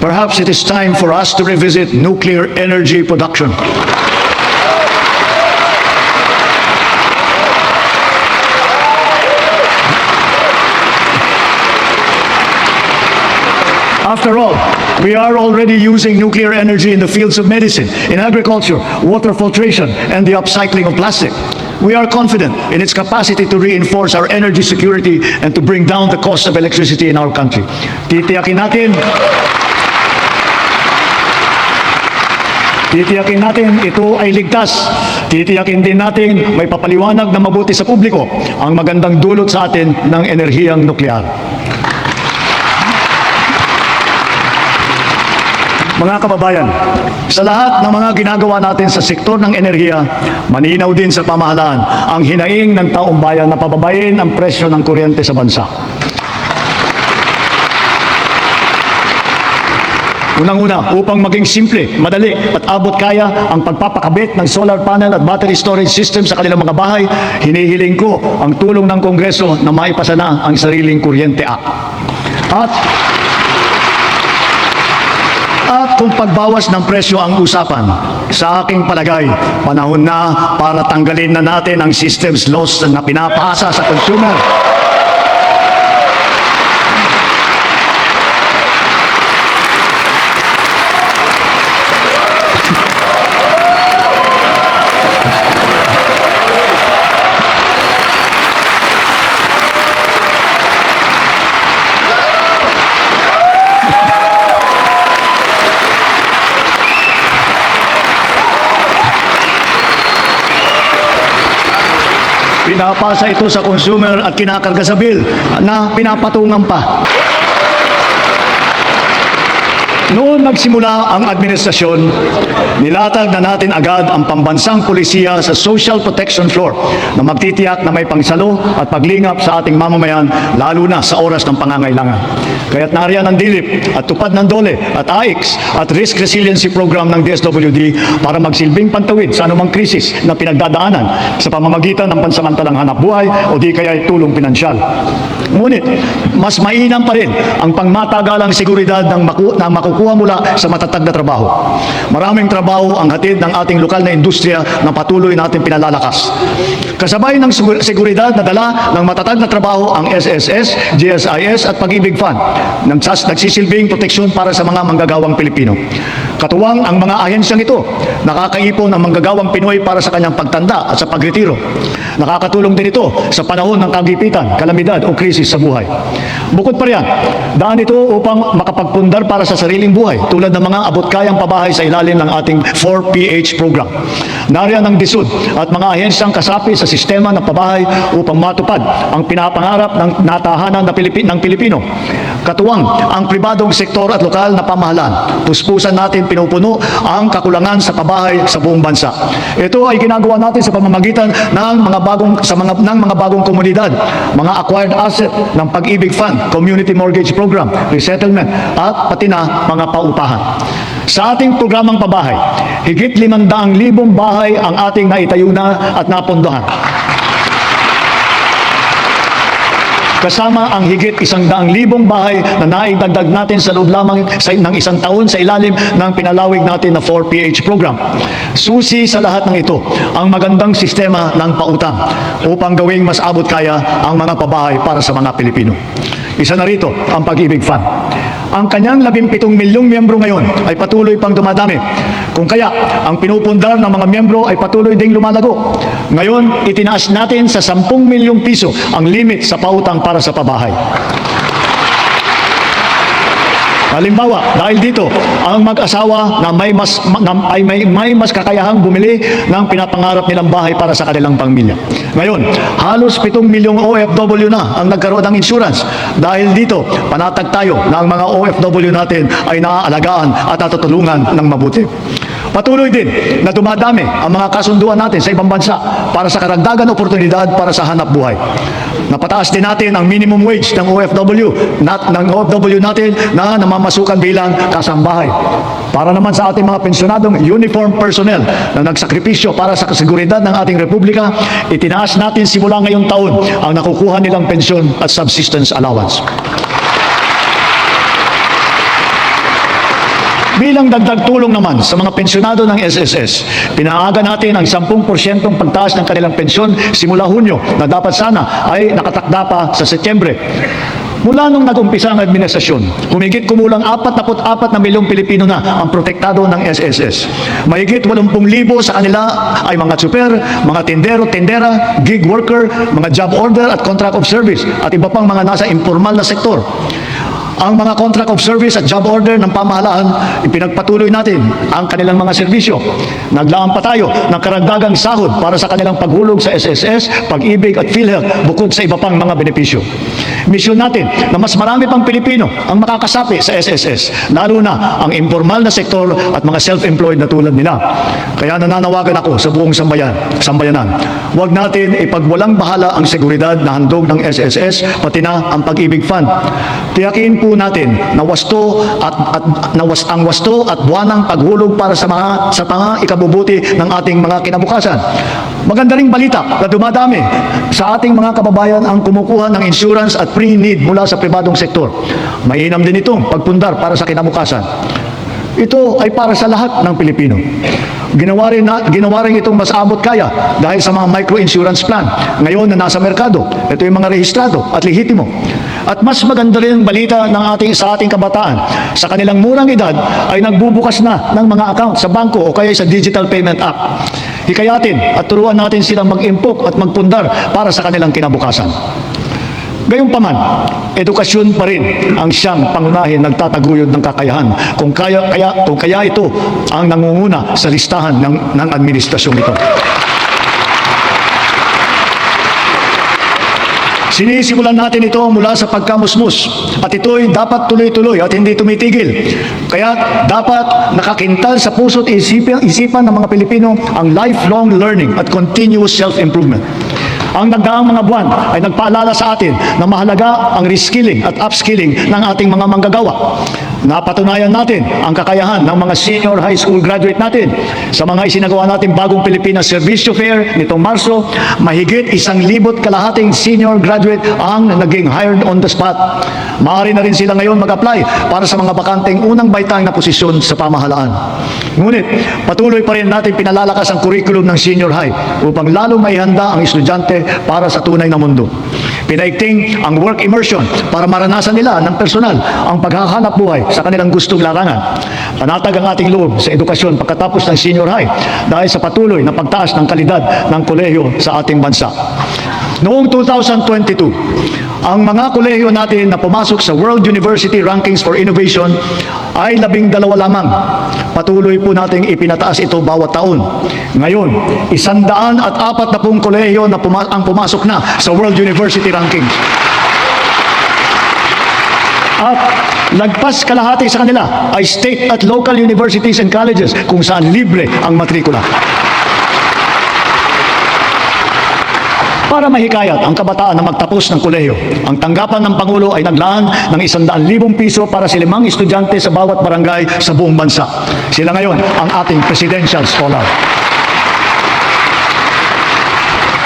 perhaps it is time for us to revisit nuclear energy production. After all, we are already using nuclear energy in the fields of medicine, in agriculture, water filtration, and the upcycling of plastic. We are confident in its capacity to reinforce our energy security and to bring down the cost of electricity in our country. Titiyakin natin ito ay ligtas. Titiyakin din natin may papaliwanag na mabuti sa publiko ang magandang dulot sa atin ng enerhiyang nuklear. Mga kababayan, sa lahat ng mga ginagawa natin sa sektor ng enerhiya, malinaw din sa pamahalaan ang hinaing ng taong bayan na pababain ang presyo ng kuryente sa bansa. Unang-una, upang maging simple, madali at abot kaya ang pagpapakabit ng solar panel at battery storage system sa kanilang mga bahay, hinihiling ko ang tulong ng Kongreso na maipasa na ang Sariling Kuryente Act. At kung pagbawas ng presyo ang usapan, sa aking palagay, panahon na para tanggalin na natin ang systems loss na pinapasa sa consumer. Pinapasa ito sa consumer at kinakarga sa bill na pinapatungan pa. Noon nagsimula ang administrasyon, nilatag na natin agad ang pambansang pulisiya sa social protection floor na magtitiyak na may pangsalo at paglingap sa ating mamamayan lalo na sa oras ng pangangailangan. Kaya't nariyan ang DILIP at tupad ng DOLE at AIX at Risk Resiliency Program ng DSWD para magsilbing pantawid sa anumang krisis na pinagdadaanan sa pamamagitan ng pansamantalang hanap buhay o di kaya tulong pinansyal. Ngunit, mas mainam pa rin ang pangmatagalang seguridad na makukuha mula sa matatag na trabaho. Maraming trabaho ang hatid ng ating lokal na industriya na patuloy natin pinalalakas. Kasabay ng seguridad na dala ng matatag na trabaho ang SSS, GSIS at Pag-ibig Fund nagsisilbing proteksyon para sa mga manggagawang Pilipino. Katuwang ang mga ahensyang ito, nakakaipon ng manggagawang Pinoy para sa kanyang pagtanda at sa pagretiro. Nakakatulong din ito sa panahon ng kagipitan, kalamidad o krisis sa buhay. Bukod pa riyan, daan ito upang makapagpundar para sa sariling buhay tulad ng mga abot-kayang pabahay sa ilalim ng ating 4PH program. Nariyan ang DSUD at mga ahensyang kasapi sa sistema ng pabahay upang matupad ang pinapangarap ng natahanan ng Pilipino. Katuwang ang pribadong sektor at lokal na pamahalaan. Puspusan natin pinupuno ang kakulangan sa pabahay sa buong bansa. Ito ay ginagawa natin sa pamamagitan ng mga bagong komunidad, mga acquired asset ng Pag-ibig Fund, Community Mortgage Program, Resettlement at pati na mga paupahan. Sa ating programang pabahay, higit 500,000 bahay ang ating naitayo na at napondohan. Kasama ang higit 100,000 bahay na naidagdag natin sa loob lamang ng isang taon sa ilalim ng pinalawig natin na 4PH program. Susi sa lahat ng ito ang magandang sistema ng pautang upang gawing mas abot kaya ang mga pabahay para sa mga Pilipino. Isa na rito ang Pag-ibig Fund. Ang kanyang 17 milyong miyembro ngayon ay patuloy pang dumadami. Kung kaya, ang pinupundar ng mga miyembro ay patuloy ding lumalago. Ngayon, itinaas natin sa 10 milyong piso ang limit sa pautang para sa pabahay. Halimbawa, dahil dito, ang mag-asawa na may mas kakayahang bumili ng pinapangarap nilang bahay para sa kanilang pamilya. Ngayon, halos 7 milyong OFW na ang nagkaroon ng insurance. Dahil dito, panatag tayo na ang mga OFW natin ay naaalagaan at natutulungan ng mabuti. Patuloy din na dumadami ang mga kasunduan natin sa ibang bansa para sa karagdagan oportunidad para sa hanap buhay. Napataas din natin ang minimum wage ng OFW natin na namamasukan bilang kasambahay. Para naman sa ating mga pensyonadong uniform personnel na nagsakripisyo para sa kasiguridad ng ating republika, itinaas natin simula ngayong taon ang nakukuha nilang pensyon at subsistence allowance. Bilang dagdag tulong naman sa mga pensyonado ng SSS, pinaaga natin ang 10% pagtaas ng kanilang pensyon simula Hunyo na dapat sana ay nakatakda pa sa Setyembre. Mula nung nag-umpisa ang administrasyon, humigit kumulang 44 na milyong Pilipino na ang protektado ng SSS. Mahigit 80,000 sa kanila ay mga tsuper, mga tindero, tindera, gig worker, mga job order at contract of service at iba pang mga nasa informal na sektor. Ang mga contract of service at job order ng pamahalaan, ipinagpatuloy natin ang kanilang mga serbisyo. Naglaan pa tayo ng karagdagang sahod para sa kanilang paghulog sa SSS, Pag-ibig at PhilHealth bukod sa iba pang mga benepisyo. Misyon natin na mas marami pang Pilipino ang makakasapi sa SSS, lalo na ang informal na sektor at mga self-employed na tulad nila. Kaya nananawagan ako sa buong sambayanan. Huwag natin ipagwalang bahala ang seguridad na handog ng SSS, pati na ang Pag-ibig Fund. Tiyakin po natin na ang wasto at buwanang paghulog para sa mga ikabubuti ng ating mga kinabukasan. Maganda ring balita na dumadami sa ating mga kababayan ang kumukuha ng insurance at pre-need mula sa pribadong sektor. Mainam din itong pagpundar para sa kinabukasan. Ito ay para sa lahat ng Pilipino. Ginawa rin itong mas abot kaya dahil sa mga micro-insurance plan. Ngayon na nasa merkado, ito yung mga rehistrado at lehitimo. At mas maganda rin ang balita sa ating kabataan. Sa kanilang murang edad ay nagbubukas na ng mga account sa bangko o kaya sa Digital Payment App. Hikayatin at turuan natin silang mag-impok at magpundar para sa kanilang kinabukasan. Gayunpaman, edukasyon pa rin ang siyang pangunahin nagtataguyod ng kakayahan kung kaya ito ang nangunguna sa listahan ng administrasyong ito. Sinisimulan natin ito mula sa pagkamusmus at ito'y dapat tuloy-tuloy at hindi tumitigil. Kaya dapat nakakintal sa puso't isipan ng mga Pilipino ang lifelong learning at continuous self-improvement. Ang nagdaang mga buwan ay nagpaalala sa atin na mahalaga ang reskilling at upskilling ng ating mga manggagawa. Napatunayan natin ang kakayahan ng mga senior high school graduate natin. Sa mga isinagawa natin bagong Pilipinas Servicio Fair nitong Marso, mahigit 1,000 kalahating senior graduate ang naging hired on the spot. Maaari na rin sila ngayon mag-apply para sa mga bakanteng unang baitang na posisyon sa pamahalaan. Ngunit, patuloy pa rin natin pinalalakas ang curriculum ng senior high upang lalo maihanda ang estudyante para sa tunay na mundo. Pinaigting ang work immersion para maranasan nila ng personal ang paghahanap buhay sa kanilang gustong larangan. Panatag ang ating loob sa edukasyon pagkatapos ng senior high dahil sa patuloy na pagtaas ng kalidad ng kolehiyo sa ating bansa. Noong 2022, ang mga kolehiyo natin na pumasok sa World University Rankings for Innovation ay 12 lamang. Patuloy po nating ipinataas ito bawat taon. Ngayon, 140 kolehiyo na ang pumasok na sa World University Rankings. At lagpas kalahati sa kanila ay state at local universities and colleges kung saan libre ang matrikula. Para mahikayat ang kabataan na magtapos ng kolehiyo, ang tanggapan ng Pangulo ay naglaan ng 100,000 piso para sa 5 estudyante sa bawat barangay sa buong bansa. Sila ngayon ang ating presidential scholar.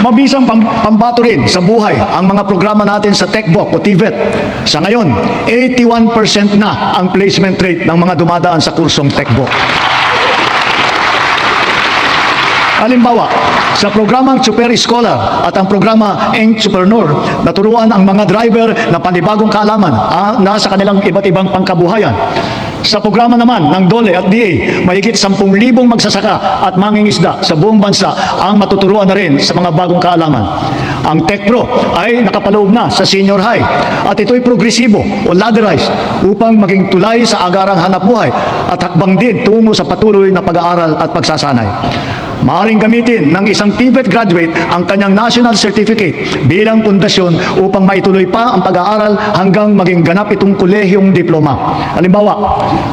Mabisang pambato rin sa buhay ang mga programa natin sa TechBook o TVET. Sa ngayon, 81% na ang placement rate ng mga dumadaan sa kursong TechBook. Halimbawa, sa programang Super Scholar at ang programa Entrepreneur, naturuan ang mga driver na panibagong kaalaman na sa kanilang iba't ibang pangkabuhayan. Sa programa naman ng DOLE at DA, mahigit 10,000 magsasaka at mangingisda sa buong bansa ang matuturuan na rin sa mga bagong kaalaman. Ang TechPro ay nakapaloob na sa senior high at ito'y progresibo o ladderized upang maging tulay sa agarang hanapbuhay at hakbang din tungo sa patuloy na pag-aaral at pagsasanay. Maaaring gamitin ng isang TVET graduate ang kanyang national certificate bilang pundasyon upang maituloy pa ang pag-aaral hanggang maging ganap itong kolehiyong diploma. Halimbawa,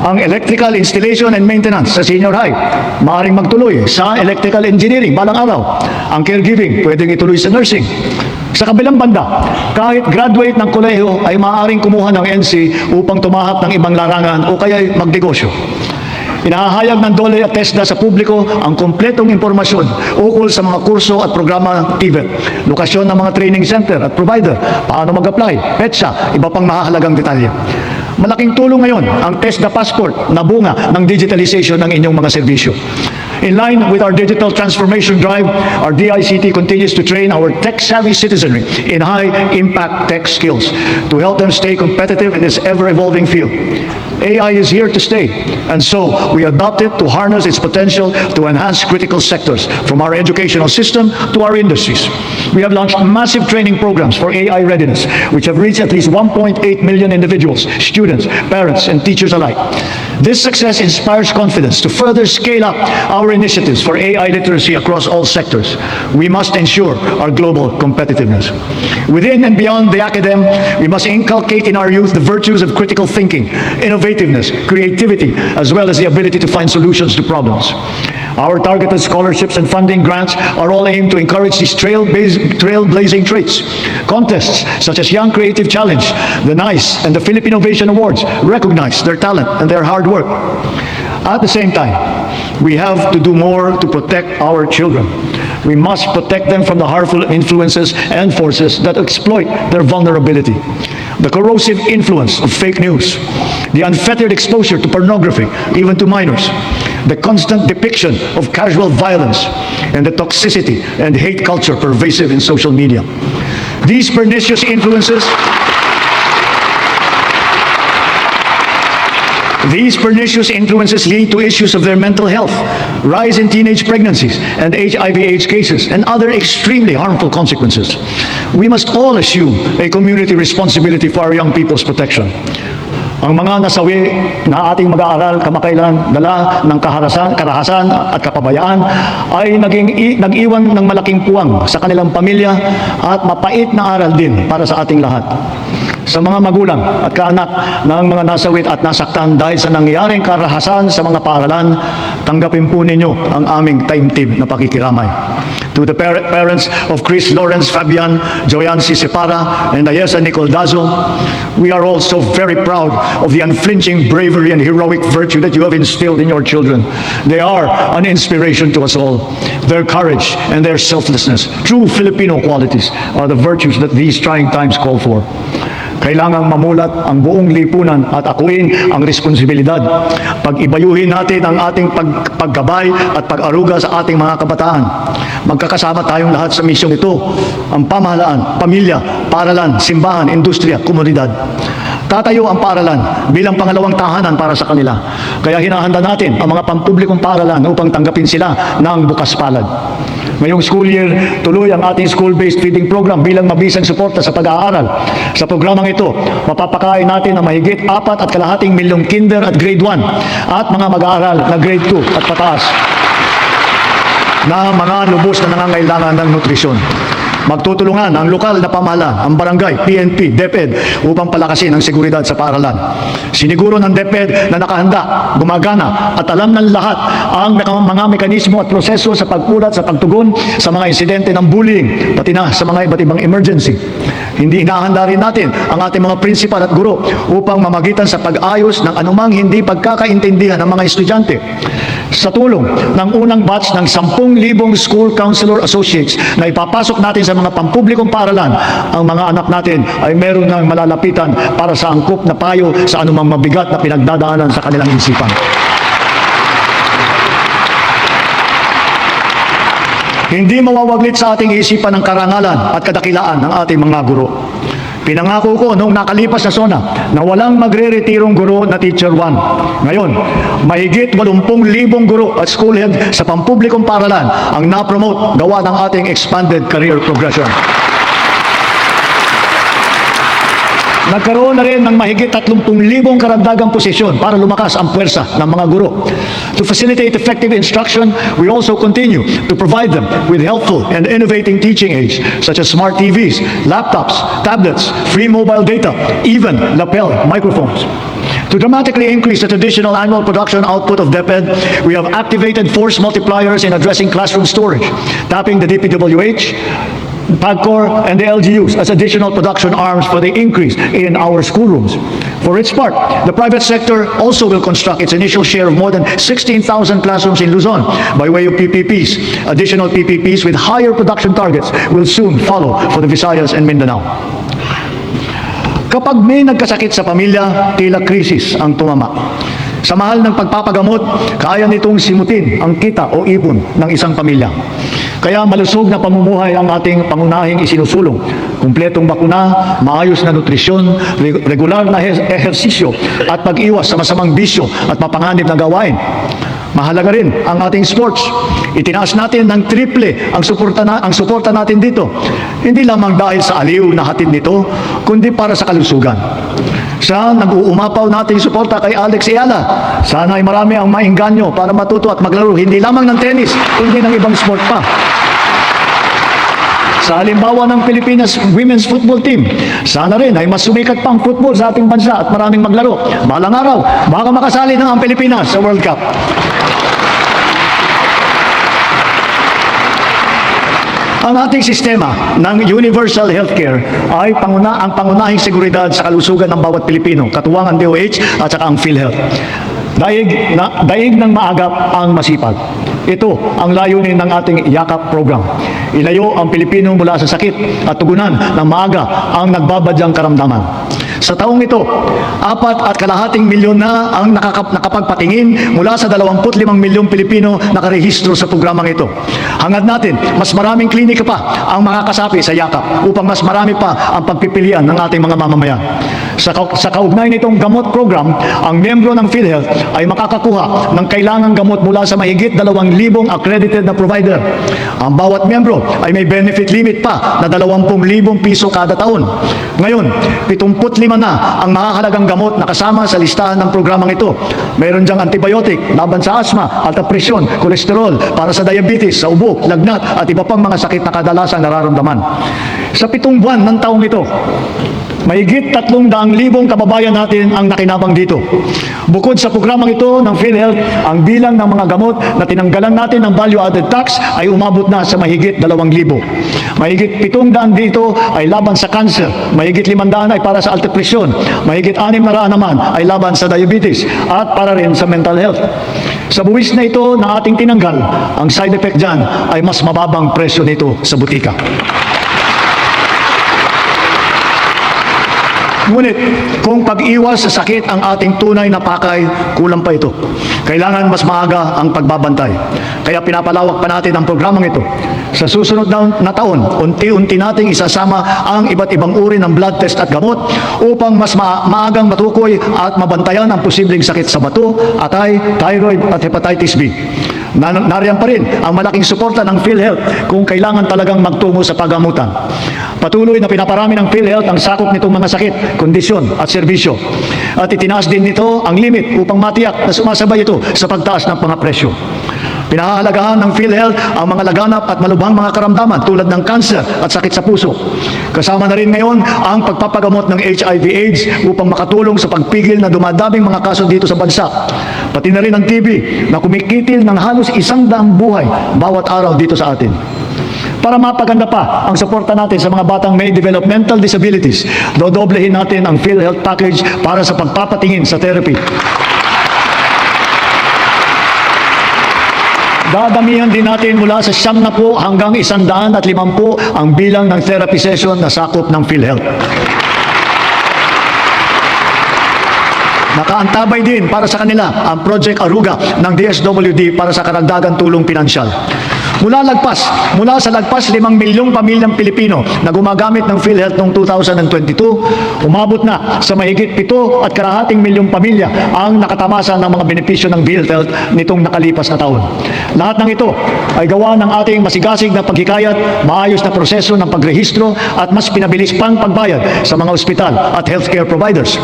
ang electrical installation and maintenance sa senior high, maaaring magtuloy sa electrical engineering balang araw. Ang caregiving, pwedeng ituloy sa nursing. Sa kabilang banda, kahit graduate ng kolehiyo ay maaaring kumuha ng NC upang tumahak ng ibang larangan o kaya magnegosyo. Pinahahayag ng DOLE at TESDA sa publiko ang kumpletong impormasyon ukol sa mga kurso at programa ng TVET, lokasyon ng mga training center at provider, paano mag-apply, petsa, iba pang mahahalagang detalye. Malaking tulong ngayon ang TESDA Passport na bunga ng digitalization ng inyong mga serbisyo. In line with our digital transformation drive, our DICT continues to train our tech-savvy citizenry in high-impact tech skills to help them stay competitive in this ever-evolving field. AI is here to stay, and so we adopt it to harness its potential to enhance critical sectors, from our educational system to our industries. We have launched massive training programs for AI readiness, which have reached at least 1.8 million individuals, students, parents, and teachers alike. This success inspires confidence to further scale up our initiatives for AI literacy across all sectors. We must ensure our global competitiveness. Within and beyond the academe, we must inculcate in our youth the virtues of critical thinking, innovativeness, creativity, as well as the ability to find solutions to problems. Our targeted scholarships and funding grants are all aimed to encourage these trailblazing traits. Contests such as Young Creative Challenge, the NICE, and the Philippine Innovation Awards recognize their talent and their hard work. At the same time, we have to do more to protect our children. We must protect them from the harmful influences and forces that exploit their vulnerability. The corrosive influence of fake news, the unfettered exposure to pornography, even to minors, the constant depiction of casual violence, and the toxicity and hate culture pervasive in social media. These pernicious influences lead to issues of their mental health, rise in teenage pregnancies and HIV/AIDS cases, and other extremely harmful consequences. We must all assume a community responsibility for our young people's protection. Ang mga nasawi na ating mag-aaral kamakailan dala ng karahasan at kapabayaan ay nag-iwan ng malaking puwang sa kanilang pamilya at mapait na aral din para sa ating lahat. Sa mga magulang at kaanak ng mga nasawit at nasaktan dahil sa nangyaring karahasan sa mga paaralan, tanggapin po ninyo ang aming taimtim na pakikiramay. To the parents of Chris Lawrence Fabian, Joyan C. Separa, and Ayesa Nicole Dazo, we are also very proud of the unflinching bravery and heroic virtue that you have instilled in your children. They are an inspiration to us all. Their courage and their selflessness, true Filipino qualities, are the virtues that these trying times call for. Kailangang mamulat ang buong lipunan at akuin ang responsibilidad. Pag-ibayuhin natin ang ating paggabay at pag-aruga sa ating mga kabataan. Magkakasama tayong lahat sa misyong ito, ang pamahalaan, pamilya, paaralan, simbahan, industriya, komunidad. Tatayo ang paaralan bilang pangalawang tahanan para sa kanila. Kaya hinahanda natin ang mga pampublikong paaralan upang tanggapin sila ng bukas palad. Ngayong school year, tuloy ang ating school-based feeding program bilang mabisang suporta sa pag-aaral. Sa programang ito, mapapakain natin ang mahigit 4.2 milyong kinder at grade 1 at mga mag-aaral na grade 2 at pataas na mga lubos na nangangailangan ng nutrisyon. Magtutulungan ang lokal na pamahalaan, ang barangay, PNP, DepEd upang palakasin ang seguridad sa paaralan. Siniguro ng DepEd na nakahanda, gumagana at alam ng lahat ang mga mekanismo at proseso sa pag-ulat sa pagtugon sa mga insidente ng bullying, pati na sa mga iba't ibang emergency. Hindi hinahanda rin natin ang ating mga principal at guro upang mamagitan sa pag-ayos ng anumang hindi pagkakaintindihan ng mga estudyante. Sa tulong ng unang batch ng 10,000 School Counselor Associates na ipapasok natin sa mga pampublikong paaralan, ang mga anak natin ay meron ng malalapitan para sa angkop na payo sa anumang mabigat na pinagdadaanan sa kanilang isipan. Hindi mawawaglit sa ating isipan ang karangalan at kadakilaan ng ating mga guro. Pinangako ko noong nakalipas na SONA na walang magre-retirong guro na Teacher 1. Ngayon, mahigit 80,000 guro at school head sa pampublikong paaralan ang na-promote gawa ng ating expanded career progression. Nagkaroon na rin ng mahigit 30,000 karagdagang posisyon para lumakas ang puwersa ng mga guro. To facilitate effective instruction, we also continue to provide them with helpful and innovating teaching aids such as smart TVs, laptops, tablets, free mobile data, even lapel microphones. To dramatically increase the traditional annual production output of DepEd, we have activated force multipliers in addressing classroom storage, tapping the DPWH, PAGCOR, and the LGUs as additional production arms for the increase in our schoolrooms. For its part, the private sector also will construct its initial share of more than 16,000 classrooms in Luzon by way of PPPs. Additional PPPs with higher production targets will soon follow for the Visayas and Mindanao. Kapag may nagkasakit sa pamilya, tila krisis ang tumama. Sa mahal ng pagpapagamot, kaya nitong simutin ang kita o ipon ng isang pamilya. Kaya malusog na pamumuhay ang ating pangunahing isinusulong. Kumpletong bakuna, maayos na nutrisyon, regular na ehersisyo at pag-iwas sa masamang bisyo at mapanganib na gawain. Mahalaga rin ang ating sports. Itinaas natin ng triple ang suporta natin dito. Hindi lamang dahil sa aliw na hatid nito, kundi para sa kalusugan. Sa nag-uumapaw nating suporta kay Alex Ayala, sana ay marami ang maingganyo para matuto at maglaro hindi lamang ng tennis, kundi ng ibang sport pa. Sa halimbawa ng Pilipinas Women's Football Team, sana rin ay mas sumikat pang football sa ating bansa at maraming maglaro. Balang araw, baka makasali na ang Pilipinas sa World Cup. Ang ating sistema ng universal healthcare ay ang pangunahing seguridad sa kalusugan ng bawat Pilipino, katuwang ang DOH at saka ang PhilHealth. Daig ng maagap ang masipag. Ito ang layunin ng ating YAKAP program. Ilayo ang Pilipino mula sa sakit at tugunan ng maaga ang nagbabadyang karamdaman. Sa taong ito, 4.2 milyon na ang nakapagpatingin mula sa 25 milyong Pilipino nakarehistro sa programang ito. Hangad natin, mas maraming klinika pa ang makakasapi sa YAKAP upang mas marami pa ang pagpipilian ng ating mga mamamayan. Sa kaugnay nitong gamot program, ang miyembro ng PhilHealth ay makakakuha ng kailangang gamot mula sa mahigit 2,000 accredited na provider. Ang bawat miyembro ay may benefit limit pa na 20,000 piso kada taon. Ngayon, 75 lima na ang mahahalagang gamot na kasama sa listahan ng programang ito. Mayroon diyang antibiotic, laban sa asma, alta presyon, kolesterol, para sa diabetes, sa ubo, lagnat, at iba pang mga sakit na kadalasang nararamdaman. Sa 7 buwan ng taong ito, mahigit 300,000 kababayan natin ang nakinabang dito. Bukod sa programang ito ng PhilHealth, ang bilang ng mga gamot na tinanggalan natin ng value-added tax ay umabot na sa mahigit 2,000. Mahigit 700 dito ay laban sa cancer, mahigit 500 ay para sa alta presyon, mahigit 600 naman ay laban sa diabetes at para rin sa mental health. Sa buwis na ito na ating tinanggal, ang side effect dyan ay mas mababang presyo nito sa butika. Ngunit, kung pag-iwas sa sakit ang ating tunay na pakay, kulang pa ito. Kailangan mas maaga ang pagbabantay. Kaya pinapalawak pa natin ang programang ito. Sa susunod na taon, unti-unti nating isasama ang iba't ibang uri ng blood test at gamot upang mas maagang matukoy at mabantayan ang posibleng sakit sa bato, atay, thyroid at hepatitis B. Nariyan pa rin ang malaking suporta ng PhilHealth kung kailangan talagang magtungo sa paggamutan. Patuloy na pinaparami ng PhilHealth ang sakop nitong mga sakit, kondisyon at serbisyo. At itinaas din nito ang limit upang matiyak na sumasabay ito sa pagtaas ng mga presyo. Pinahahalagahan ng PhilHealth ang mga laganap at malubhang mga karamdaman tulad ng cancer at sakit sa puso. Kasama na rin ngayon ang pagpapagamot ng HIV/AIDS upang makatulong sa pagpigil na dumadaming mga kaso dito sa bansa. Pati na rin ang TB na kumikitil ng halos 100 buhay bawat araw dito sa atin. Para mapaganda pa ang suporta natin sa mga batang may developmental disabilities, dodoblehin natin ang PhilHealth package para sa pagpapatingin sa therapy. Dadamihan din natin mula sa 70 hanggang 150 ang bilang ng therapy session na sakop ng PhilHealth. Nakaantabay din para sa kanila ang Project Aruga ng DSWD para sa karagdagang tulong pinansyal. Mula sa lagpas 5 milyong pamilyang Pilipino na gumagamit ng PhilHealth noong 2022, umabot na sa mahigit 7.5 milyong pamilya ang nakatamasa ng mga benepisyo ng PhilHealth nitong nakalipas na taon. Lahat ng ito ay gawa ng ating masigasig na paghikayat, maayos na proseso ng pagrehistro at mas pinabilis pang pagbayad sa mga ospital at healthcare providers.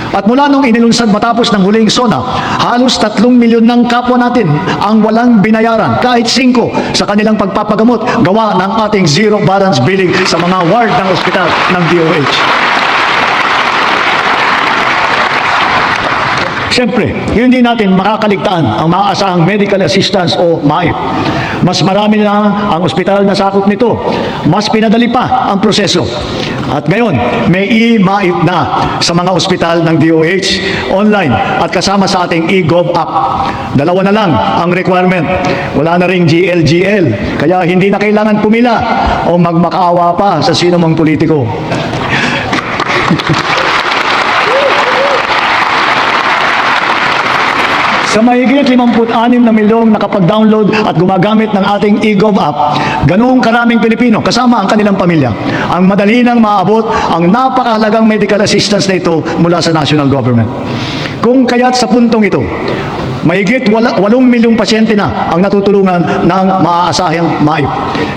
At mula nung inilunsad matapos ng huling SONA, halos 3 milyon ng kapwa natin ang walang binayaran kahit 5 sa kanilang pagpapagamot gawa ng ating zero balance billing sa mga ward ng ospital ng DOH. Siyempre, hindi natin makakaligtaan ang maaasahang medical assistance o MAIP. Mas marami na ang ospital na sakop nito. Mas pinadali pa ang proseso. At ngayon, may e-MAIP na sa mga ospital ng DOH online at kasama sa ating e-Gov app. 2 na lang ang requirement. Wala na ring GLGL. Kaya hindi na kailangan pumila o magmakaawa pa sa sino mang politiko. Sa mahigit 56 na milyong nakapag-download at gumagamit ng ating e-Gov app, ganoong karaming Pilipino kasama ang kanilang pamilya ang madali nang maabot ang napakahalagang medical assistance na ito mula sa national government. Kung kaya't sa puntong ito, mahigit 8 milyong pasyente na ang natutulungan ng maaasahang MAIP.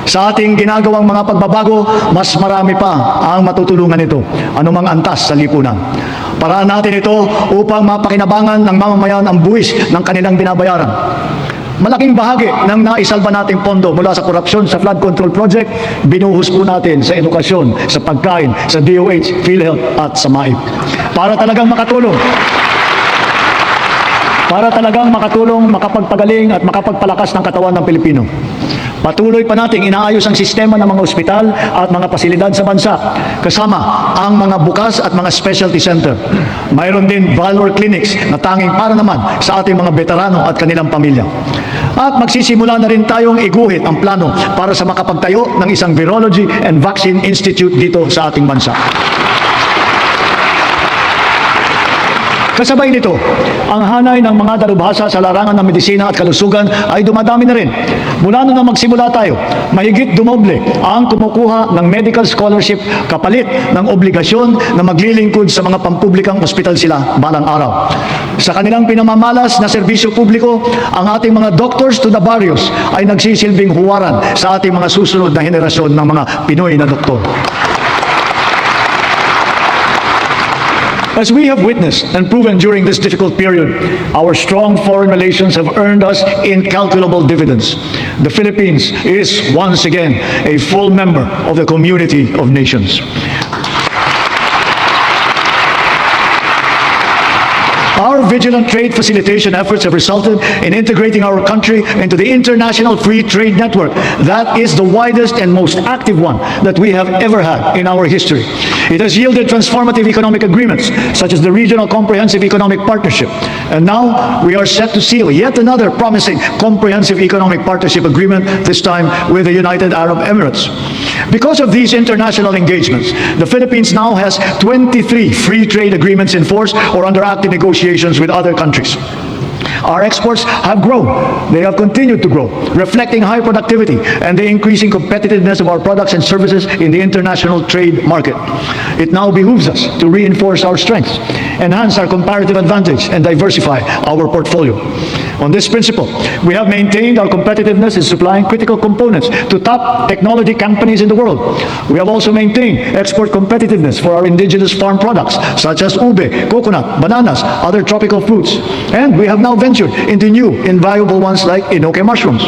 Sa ating ginagawang mga pagbabago, mas marami pa ang matutulungan nito, anumang antas sa lipunan. Paraan natin ito upang mapakinabangan ng mamamayan ang buwis ng kanilang binabayaran. Malaking bahagi ng naisalba nating pondo mula sa korupsyon sa flood control project, binuhos po natin sa edukasyon, sa pagkain, sa DOH, PhilHealth at sa MAIP. Para talagang makatulong, makapagpagaling at makapagpalakas ng katawan ng Pilipino. Patuloy pa nating inaayos ang sistema ng mga ospital at mga pasilidad sa bansa, kasama ang mga bukas at mga specialty center. Mayroon din Valor Clinics na tanging para naman sa ating mga veterano at kanilang pamilya. At magsisimula na rin tayong iguhit ang plano para sa makapagtayo ng isang Virology and Vaccine Institute dito sa ating bansa. Kasabay nito, ang hanay ng mga dalubhasa sa larangan ng medisina at kalusugan ay dumadami na rin. Mula nung magsimula tayo, mahigit dumoble ang kumukuha ng medical scholarship kapalit ng obligasyon na maglilingkod sa mga pampublikang ospital sila balang araw. Sa kanilang pinamamalas na serbisyo publiko, ang ating mga doctors to the barrios ay nagsisilbing huwaran sa ating mga susunod na henerasyon ng mga Pinoy na doktor. As we have witnessed and proven during this difficult period, our strong foreign relations have earned us incalculable dividends. The Philippines is once again a full member of the community of nations. Our vigilant trade facilitation efforts have resulted in integrating our country into the International Free Trade Network. That is the widest and most active one that we have ever had in our history. It has yielded transformative economic agreements, such as the Regional Comprehensive Economic Partnership. And now we are set to seal yet another promising Comprehensive Economic Partnership Agreement, this time with the United Arab Emirates. Because of these international engagements, the Philippines now has 23 free trade agreements in force or under active negotiations with other countries. Our exports have grown. They have continued to grow, reflecting high productivity and the increasing competitiveness of our products and services in the international trade market. It now behooves us to reinforce our strengths, enhance our comparative advantage, and diversify our portfolio. On this principle, we have maintained our competitiveness in supplying critical components to top technology companies in the world. We have also maintained export competitiveness for our indigenous farm products, such as ube, coconut, bananas, other tropical fruits. And we have now ventured into new, invaluable ones like enoki mushrooms.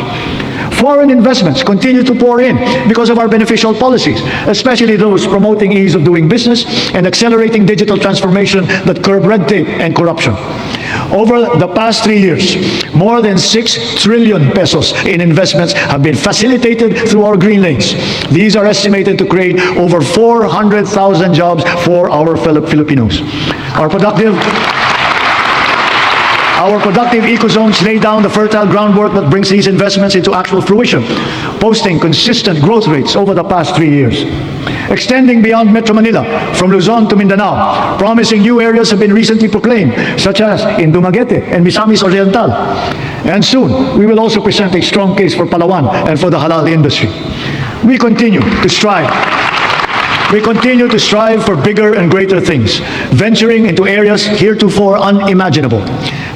Foreign investments continue to pour in because of our beneficial policies, especially those promoting ease of doing business and accelerating digital transformation that curb red tape and corruption. Over the past 3 years, more than 6 trillion pesos in investments have been facilitated through our green lanes. These are estimated to create over 400,000 jobs for our fellow Filipinos. Our productive ecozones lay down the fertile groundwork that brings these investments into actual fruition, posting consistent growth rates over the past 3 years. Extending beyond Metro Manila, from Luzon to Mindanao, promising new areas have been recently proclaimed, such as in Dumaguete and Misamis Oriental. And soon, we will also present a strong case for Palawan and for the halal industry. We continue to strive for bigger and greater things, venturing into areas heretofore unimaginable.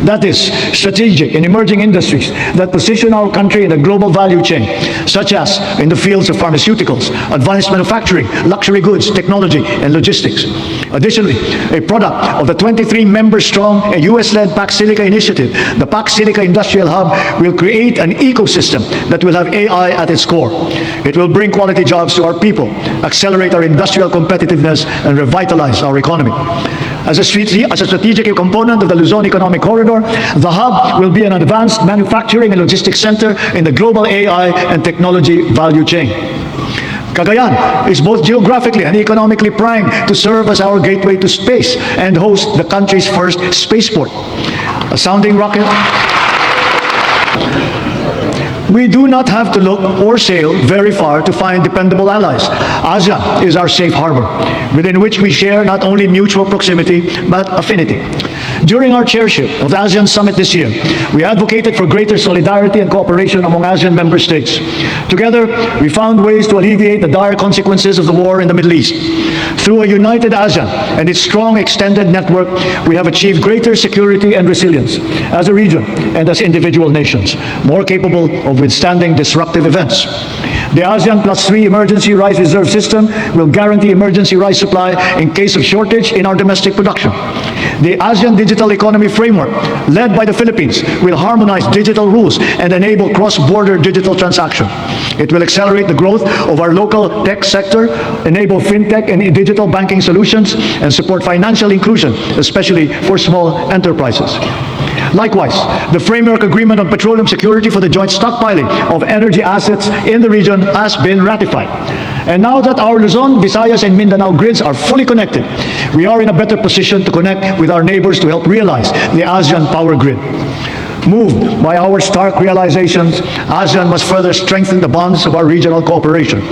That is, strategic and emerging industries that position our country in a global value chain, such as in the fields of pharmaceuticals, advanced manufacturing, luxury goods, technology, and logistics. Additionally, a product of the 23-member-strong US-led Pax Silica initiative, the Pax Silica Industrial Hub will create an ecosystem that will have AI at its core. It will bring quality jobs to our people, accelerate our industrial competitiveness, and revitalize our economy. As a strategic component of the Luzon Economic Corridor, the hub will be an advanced manufacturing and logistics center in the global AI and technology value chain. Cagayan is both geographically and economically primed to serve as our gateway to space and host the country's first spaceport. A sounding rocket. We do not have to look or sail very far to find dependable allies. ASEAN is our safe harbor, within which we share not only mutual proximity, but affinity. During our chairship of the ASEAN Summit this year, we advocated for greater solidarity and cooperation among ASEAN member states. Together, we found ways to alleviate the dire consequences of the war in the Middle East. Through a united ASEAN and its strong extended network, we have achieved greater security and resilience as a region and as individual nations, more capable of withstanding disruptive events. The ASEAN +3 emergency rice reserve system will guarantee emergency rice supply in case of shortage in our domestic production. The ASEAN Digital Economy Framework, led by the Philippines, will harmonize digital rules and enable cross-border digital transaction. It will accelerate the growth of our local tech sector, enable fintech and digital banking solutions, and support financial inclusion, especially for small enterprises. Likewise, the Framework Agreement on Petroleum Security for the joint stockpiling of energy assets in the region has been ratified. And now that our Luzon, Visayas, and Mindanao grids are fully connected, we are in a better position to connect with our neighbors to help realize the ASEAN Power Grid. Moved by our stark realizations, ASEAN must further strengthen the bonds of our regional cooperation,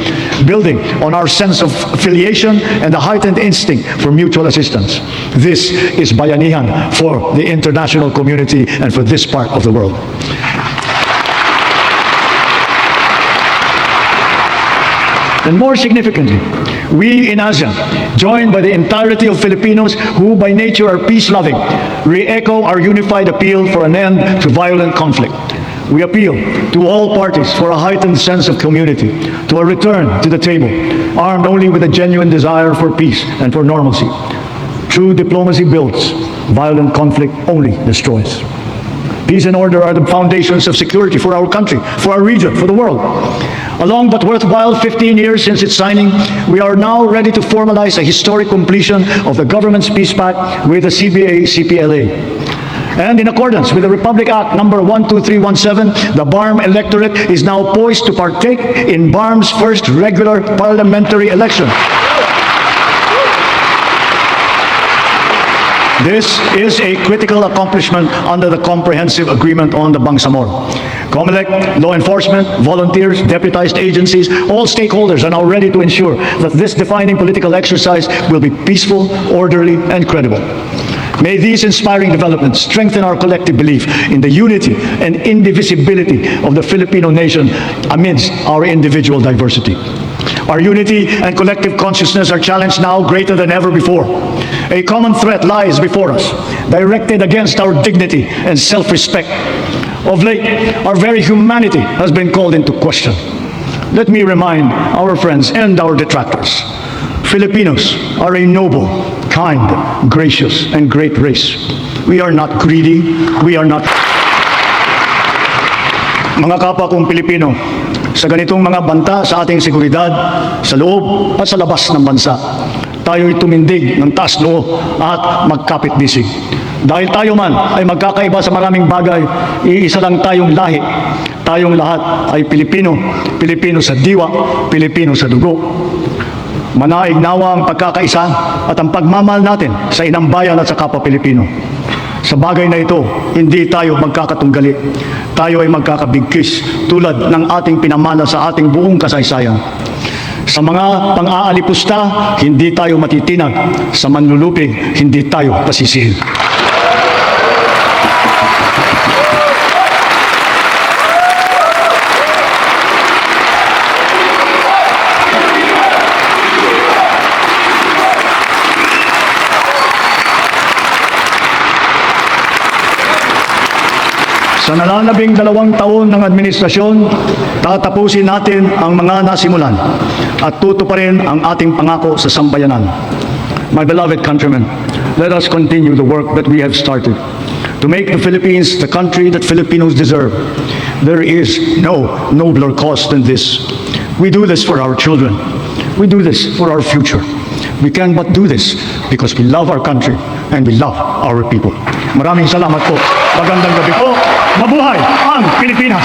building on our sense of affiliation and the heightened instinct for mutual assistance. This is Bayanihan for the international community and for this part of the world. And more significantly, we in ASEAN, joined by the entirety of Filipinos who by nature are peace-loving, re-echo our unified appeal for an end to violent conflict. We appeal to all parties for a heightened sense of community, to a return to the table, armed only with a genuine desire for peace and for normalcy. True diplomacy builds. Violent conflict only destroys. Peace and order are the foundations of security for our country, for our region, for the world. A long but worthwhile 15 years since its signing, we are now ready to formalize a historic completion of the government's peace pact with the CBA-CPLA. And in accordance with the Republic Act number 12317, the BARM electorate is now poised to partake in BARM's first regular parliamentary election. This is a critical accomplishment under the Comprehensive Agreement on the Bangsamoro. COMELEC, law enforcement, volunteers, deputized agencies, all stakeholders are now ready to ensure that this defining political exercise will be peaceful, orderly, and credible. May these inspiring developments strengthen our collective belief in the unity and indivisibility of the Filipino nation amidst our individual diversity. Our unity and collective consciousness are challenged now greater than ever before. A common threat lies before us, directed against our dignity and self-respect. Of late, our very humanity has been called into question. Let me remind our friends and our detractors, Filipinos are a noble, kind, gracious, and great race. We are not greedy, we are not... Mga kapwa kong Pilipino, sa ganitong mga banta sa ating seguridad, sa loob at sa labas ng bansa, tayo'y tumindig ng taas noo at magkapit-bisig. Dahil tayo man ay magkakaiba sa maraming bagay, iisa lang tayong lahi. Tayong lahat ay Pilipino, Pilipino sa diwa, Pilipino sa dugo. Manaig nawa ang pagkakaisa at ang pagmamahal natin sa inang bayan at sa kapwa Pilipino. Sa bagay na ito, hindi tayo magkakatunggali. Tayo ay magkakabigkis tulad ng ating pinamana sa ating buong kasaysayan. Sa mga pang-aalipusta, hindi tayo matitinag. Sa manlulupig, hindi tayo pasisihin. Sa nalalabing 2 taon ng administrasyon, tatapusin natin ang mga nasimulan at tutuparin ang ating pangako sa sambayanan. My beloved countrymen, let us continue the work that we have started to make the Philippines the country that Filipinos deserve. There is no nobler cause than this. We do this for our children. We do this for our future. We can but do this because we love our country and we love our people. Maraming salamat po. Magandang gabi po. Mabuhay ang Pilipinas!